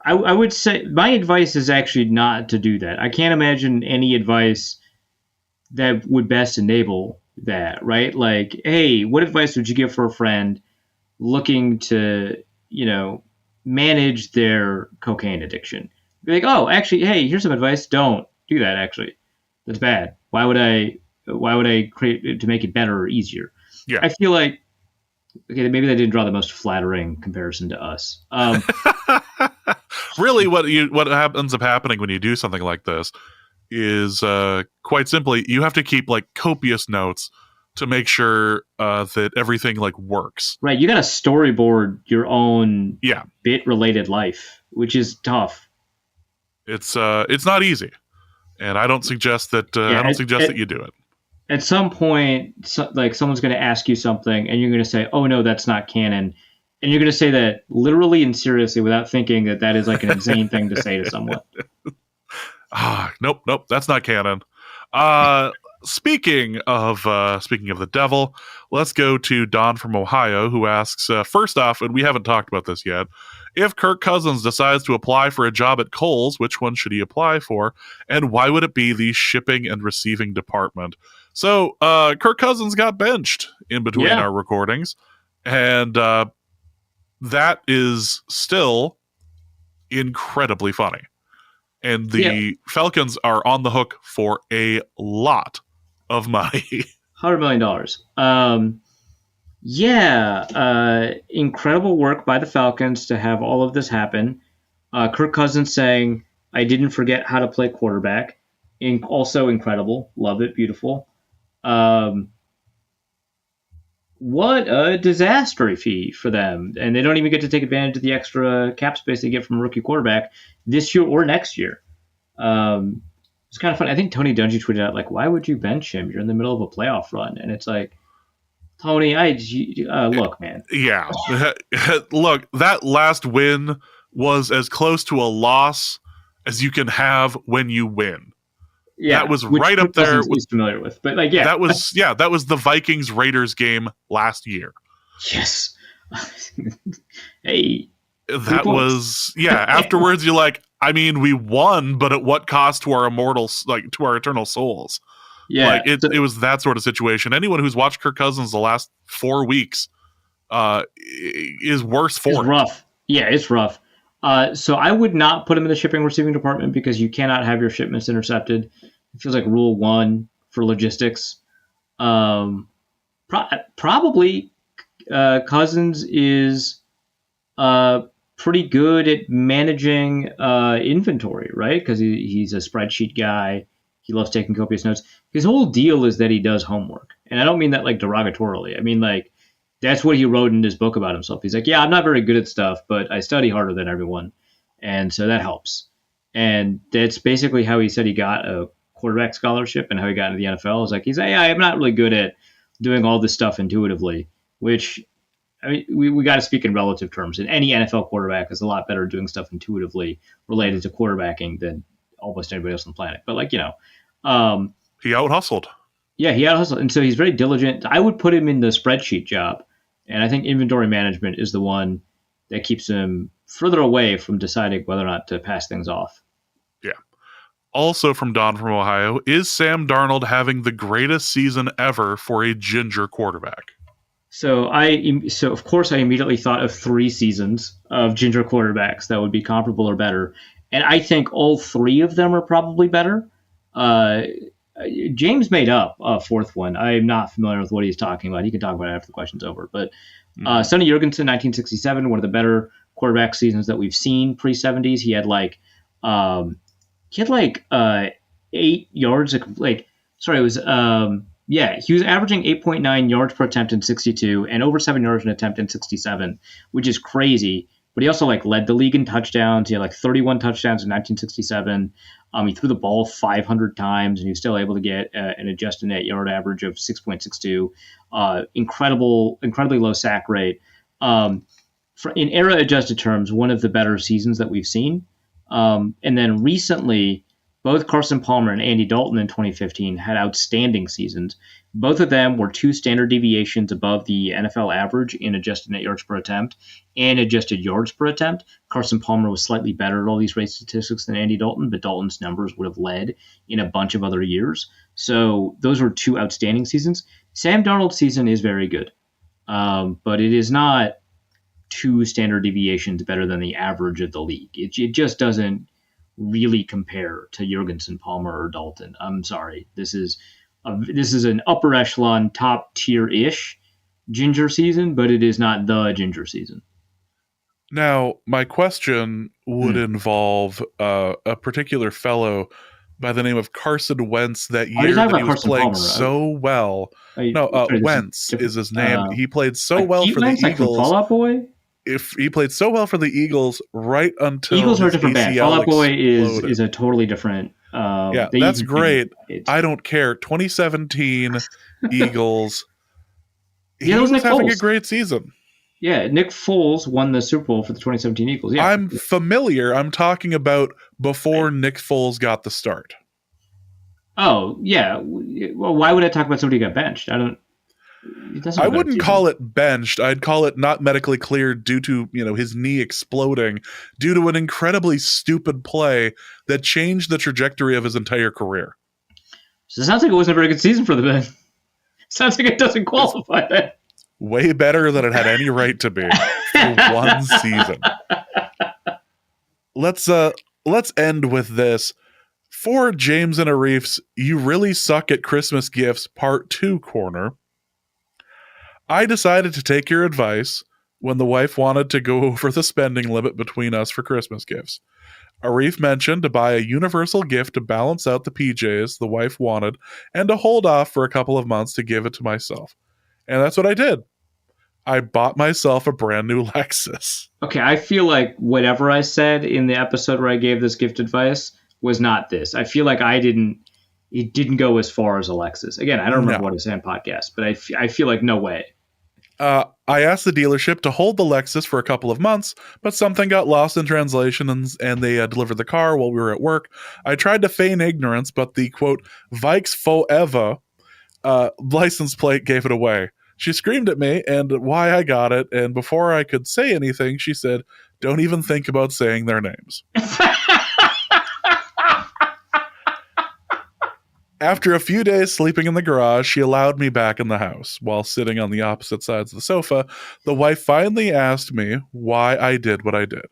I would say my advice is actually not to do that. I can't imagine any advice that would best enable that, right? Like, hey, what advice would you give for a friend looking to, manage their cocaine addiction? Be like, oh, actually, hey, here's some advice. Don't do that. Actually, that's bad. Why would I create it to make it better or easier? Yeah. I feel like, okay, maybe they didn't draw the most flattering comparison to us. Really, what ends up happening when you do something like this is quite simply you have to keep like copious notes to make sure that everything like works. Right, you got to storyboard your own bit related life, which is tough. It's not easy, and I don't suggest that. That you do it. At some point, someone's going to ask you something, and you're going to say, "Oh no, that's not canon," and you're going to say that literally and seriously without thinking that is like an insane thing to say to someone. Nope, that's not canon. Speaking of the devil, let's go to Don from Ohio, who asks, first off, and we haven't talked about this yet, if Kirk Cousins decides to apply for a job at Kohl's, which one should he apply for, and why would it be the shipping and receiving department? So Kirk Cousins got benched in between our recordings, and that is still incredibly funny. And the Falcons are on the hook for a lot of money. $100 million. Incredible work by the Falcons to have all of this happen. Kirk Cousins saying, I didn't forget how to play quarterback. Also incredible. Love it. Beautiful. What a disaster fee for them. And they don't even get to take advantage of the extra cap space they get from a rookie quarterback this year or next year. It's kind of funny. I think Tony Dungy tweeted out, like, why would you bench him? You're in the middle of a playoff run. And it's like, Tony, look, man. Yeah. Look, that last win was as close to a loss as you can have when you win. Yeah, that was which right Kirk up there Cousins with is familiar with. But like, yeah, that was the Vikings Raiders game last year. yes. Hey, That was afterwards you're like, I mean, we won, but at what cost to our immortals, like to our eternal souls? yeah. Like it was that sort of situation. Anyone who's watched Kirk Cousins the last 4 weeks is worse for It's it. rough. Yeah, it's rough. So I would not put him in the shipping receiving department because you cannot have your shipments intercepted. It feels like rule 1 for logistics. Probably Cousins is pretty good at managing inventory, right? Because he's a spreadsheet guy. He loves taking copious notes. His whole deal is that he does homework. And I don't mean that like derogatorily. I mean like that's what he wrote in his book about himself. He's like, yeah, I'm not very good at stuff, but I study harder than everyone. And so that helps. And that's basically how he said he got a quarterback scholarship and how he got into the NFL. Is like, he's like, yeah, I'm not really good at doing all this stuff intuitively, which I mean, we got to speak in relative terms. And any NFL quarterback is a lot better doing stuff intuitively related to quarterbacking than almost anybody else on the planet. But like, he out hustled. Yeah, he out hustled. And so he's very diligent. I would put him in the spreadsheet job. And I think inventory management is the one that keeps him further away from deciding whether or not to pass things off. Yeah. Also from Don from Ohio, is Sam Darnold having the greatest season ever for a ginger quarterback? So of course I immediately thought of 3 seasons of ginger quarterbacks that would be comparable or better. And I think all 3 of them are probably better. James made up a 4th one. I'm not familiar with what he's talking about. He can talk about it after the question's over. But Sonny Jurgensen, 1967, one of the better quarterback seasons that we've seen pre-70s. He had 8 yards. He was averaging 8.9 yards per attempt in 62 and over 7 yards an attempt in 67, which is crazy. But he also led the league in touchdowns. He had 31 touchdowns in 1967. He threw the ball 500 times, and he was still able to get an adjusted net yard average of 6.62. Incredibly low sack rate. In era-adjusted terms, one of the better seasons that we've seen. And then recently, both Carson Palmer and Andy Dalton in 2015 had outstanding seasons. Both of them were 2 standard deviations above the NFL average in adjusted net yards per attempt and adjusted yards per attempt. Carson Palmer was slightly better at all these rate statistics than Andy Dalton, but Dalton's numbers would have led in a bunch of other years. So those were 2 outstanding seasons. Sam Darnold's season is very good, but it is not 2 standard deviations better than the average of the league. It just doesn't really compare to Jurgensen, Palmer, or Dalton. I'm sorry. This is an upper echelon, top tier-ish ginger season, but it is not the ginger season. Now, my question would involve a particular fellow by the name of Carson Wentz that year that he was Carson playing Palmer, so well. Wentz is his name. He played so well for the Eagles. Fall Out Boy? If he played so well for the Eagles right until Eagles are a different band. Fall Out Boy exploded. is a totally different. That's great. I don't care. 2017 Eagles. He was having a great season. Yeah, Nick Foles won the Super Bowl for the 2017 Eagles. Yeah, I'm familiar. I'm talking about before Nick Foles got the start. Oh yeah. Well, why would I talk about somebody who got benched? I wouldn't call it benched. I'd call it not medically cleared due to his knee exploding due to an incredibly stupid play that changed the trajectory of his entire career. So it sounds like it wasn't a very good season for the Ben. Sounds like it doesn't qualify that. Way better than it had any right to be for one season. Let's end with this. For James and Arif's You Really Suck at Christmas Gifts Part 2 corner, I decided to take your advice when the wife wanted to go over the spending limit between us for Christmas gifts. Arif mentioned to buy a universal gift to balance out the PJs the wife wanted and to hold off for a couple of months to give it to myself. And that's what I did. I bought myself a brand new Lexus. Okay, I feel like whatever I said in the episode where I gave this gift advice was not this. I feel like it didn't go as far as a Lexus. Again, I don't remember what I said on podcast, but I feel like no way. I asked the dealership to hold the Lexus for a couple of months, but something got lost in translation and they delivered the car while we were at work. I tried to feign ignorance, but the quote, Vikes Forever license plate gave it away. She screamed at me and why I got it, and before I could say anything, she said, don't even think about saying their names. After a few days sleeping in the garage, she allowed me back in the house. While sitting on the opposite sides of the sofa, the wife finally asked me why I did what I did.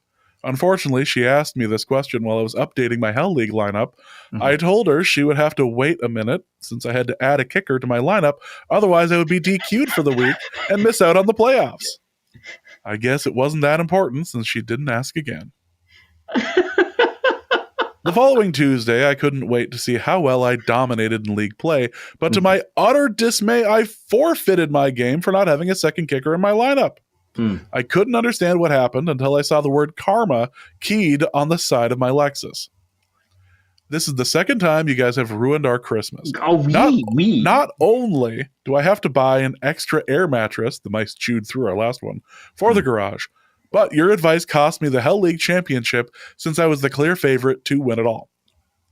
Unfortunately, she asked me this question while I was updating my Hell League lineup. Mm-hmm. I told her she would have to wait a minute since I had to add a kicker to my lineup. Otherwise, I would be DQ'd for the week and miss out on the playoffs. I guess it wasn't that important since she didn't ask again. The following Tuesday, I couldn't wait to see how well I dominated in league play, but to my utter dismay, I forfeited my game for not having a second kicker in my lineup. I couldn't understand what happened until I saw the word karma keyed on the side of my Lexus. This is the second time you guys have ruined our Christmas. Not only do I have to buy an extra air mattress, the mice chewed through our last one, for the garage, but your advice cost me the Hell League championship since I was the clear favorite to win it all.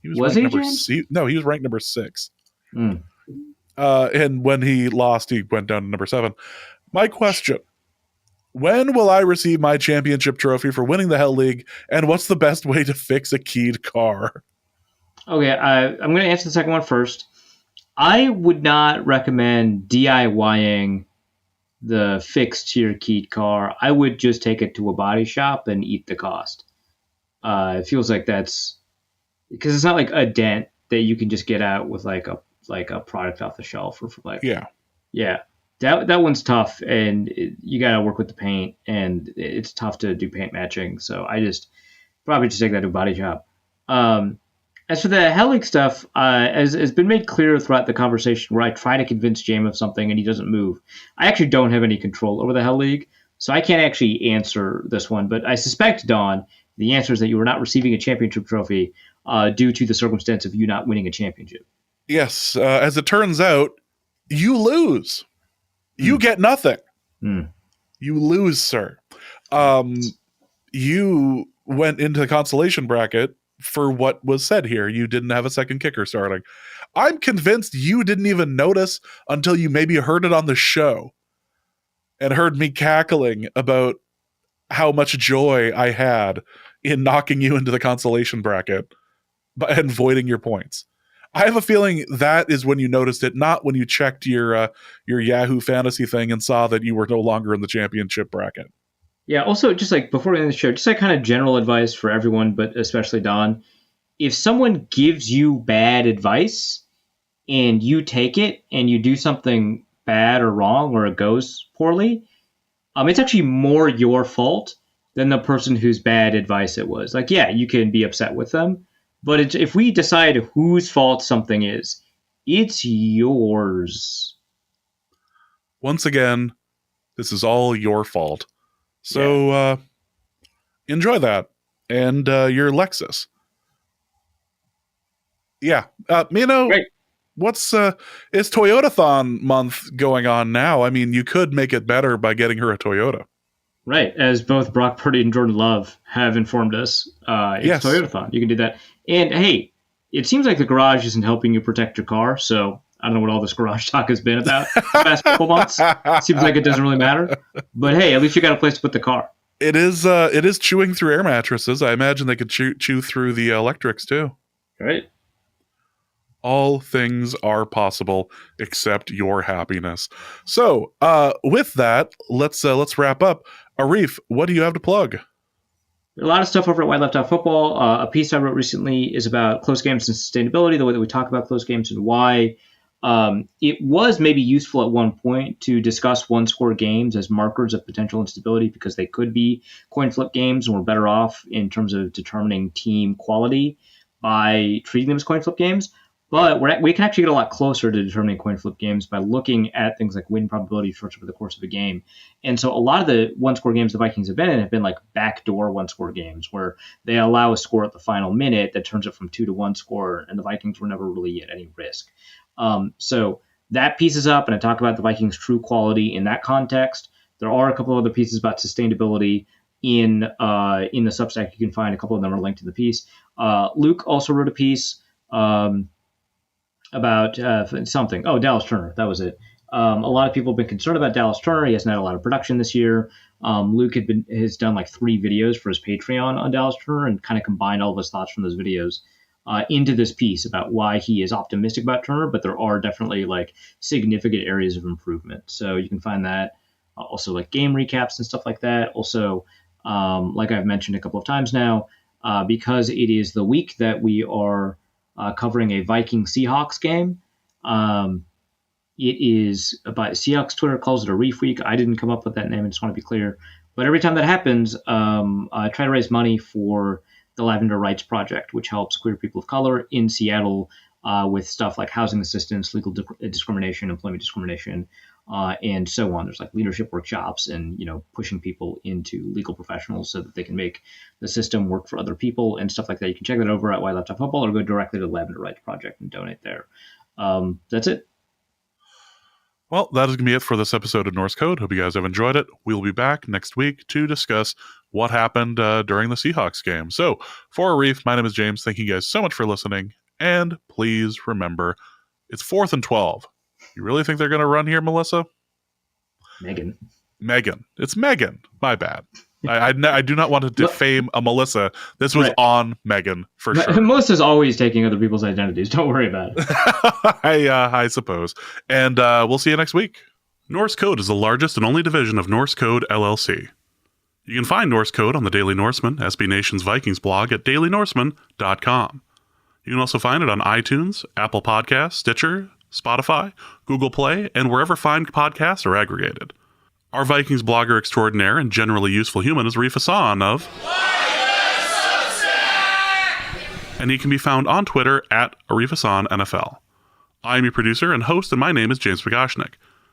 He was ranked number 6. And when he lost, he went down to number 7. My question, when will I receive my championship trophy for winning the Hell League, and what's the best way to fix a keyed car? Okay, I'm going to answer the second one first. I would not recommend DIYing the fix to your keyed car. I would just take it to a body shop and eat the cost. It feels like that's because it's not like a dent that you can just get out with like a product off the shelf or that one's tough, and you got to work with the paint, and it's tough to do paint matching. So I probably just take that to a body shop. As for the Hell League stuff, as has been made clear throughout the conversation where I try to convince James of something and he doesn't move, I actually don't have any control over the Hell League, so I can't actually answer this one. But I suspect, Don, the answer is that you were not receiving a championship trophy due to the circumstance of you not winning a championship. Yes, as it turns out, you lose. You get nothing. You lose, sir. You went into the consolation bracket for what was said here. You didn't have a second kicker starting. I'm convinced you didn't even notice until you maybe heard it on the show and heard me cackling about how much joy I had in knocking you into the consolation bracket and voiding your points. I have a feeling that is when you noticed it, not when you checked your Yahoo Fantasy thing and saw that you were no longer in the championship bracket. Yeah, also, just like before we end the show, just like kind of general advice for everyone, but especially Don, if someone gives you bad advice and you take it and you do something bad or wrong or it goes poorly, it's actually more your fault than the person whose bad advice it was. Like, yeah, you can be upset with them, but if we decide whose fault something is, it's yours. Once again, this is all your fault. So enjoy that and your Lexus. Yeah. Great. What's is Toyotathon month going on now? I mean, you could make it better by getting her a Toyota. Right. As both Brock Purdy and Jordan Love have informed us, it's Toyotathon. You can do that. And hey, it seems like the garage isn't helping you protect your car, so I don't know what all this garage talk has been about the past couple months. Seems like it doesn't really matter. But hey, at least you got a place to put the car. It is chewing through air mattresses. I imagine they could chew through the electrics too. Right. All things are possible except your happiness. So, with that, let's wrap up. Arif, what do you have to plug? A lot of stuff over at Why Left Out Football. A piece I wrote recently is about close games and sustainability, the way that we talk about close games and why. It was maybe useful at one point to discuss one-score games as markers of potential instability because they could be coin flip games, and we're better off in terms of determining team quality by treating them as coin flip games. But we can actually get a lot closer to determining coin flip games by looking at things like win probability for over the course of a game. And so a lot of the one-score games the Vikings have been in have been like backdoor one-score games where they allow a score at the final minute that turns it from 2-1 score, and the Vikings were never really at any risk. So that piece is up, and I talk about the Vikings' true quality in that context. There are a couple of other pieces about sustainability in the Substack. You can find a couple of them are linked to the piece. Luke also wrote a piece about something. Oh, Dallas Turner. That was it. A lot of people have been concerned about Dallas Turner. He hasn't had a lot of production this year. Luke has done like 3 videos for his Patreon on Dallas Turner and kind of combined all of his thoughts from those videos into this piece about why he is optimistic about Turner, but there are definitely like significant areas of improvement. So you can find that. Also like game recaps and stuff like that. Also, like I've mentioned a couple of times now, because it is the week that we are covering a Viking Seahawks game. It is by Seahawks Twitter calls it a Reef Week. I didn't come up with that name. I just want to be clear. But every time that happens, I try to raise money for the Lavender Rights Project, which helps queer people of color in Seattle with stuff like housing assistance, legal discrimination, employment discrimination, and so on. There's like leadership workshops and, pushing people into legal professionals so that they can make the system work for other people and stuff like that. You can check that over at Why Laptop Football or go directly to the Lavender Rights Project and donate there. That's it. Well, that is going to be it for this episode of Norse Code. Hope you guys have enjoyed it. We'll be back next week to discuss what happened during the Seahawks game. So, for Arif, my name is James. Thank you guys so much for listening. And please remember, it's 4th and 12. You really think they're going to run here, Melissa? Megan. It's Megan. My bad. I do not want to defame a Melissa. This was on Megan, for sure. Melissa's always taking other people's identities. Don't worry about it. I suppose. And we'll see you next week. Norse Code is the largest and only division of Norse Code LLC. You can find Norse Code on the Daily Norseman, SB Nation's Vikings blog at dailynorseman.com. You can also find it on iTunes, Apple Podcasts, Stitcher, Spotify, Google Play, and wherever fine podcasts are aggregated. Our Vikings blogger extraordinaire and generally useful human is Arif Hassan of and he can be found on Twitter at Arif Hassan NFL. I am your producer and host, and my name is James Pagashnik.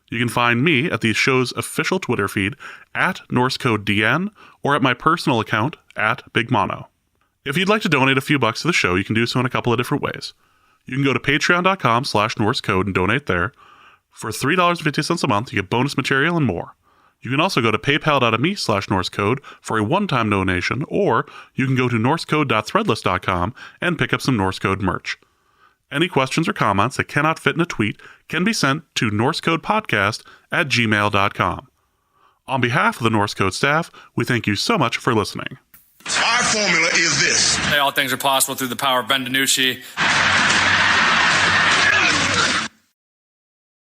You can find me at the show's official Twitter feed at NorseCodeDN or at my personal account at Big Mono. If you'd like to donate a few bucks to the show, you can do so in a couple of different ways. You can go to patreon.com/NorseCode and donate there. For $3.50 a month, you get bonus material and more. You can also go to paypal.me/NorseCode for a one-time donation, or you can go to norsecode.threadless.com and pick up some Norse Code merch. Any questions or comments that cannot fit in a tweet can be sent to norsecodepodcast@gmail.com. On behalf of the Norse Code staff, we thank you so much for listening. Our formula is this. Hey, all things are possible through the power of Ben DiNucci.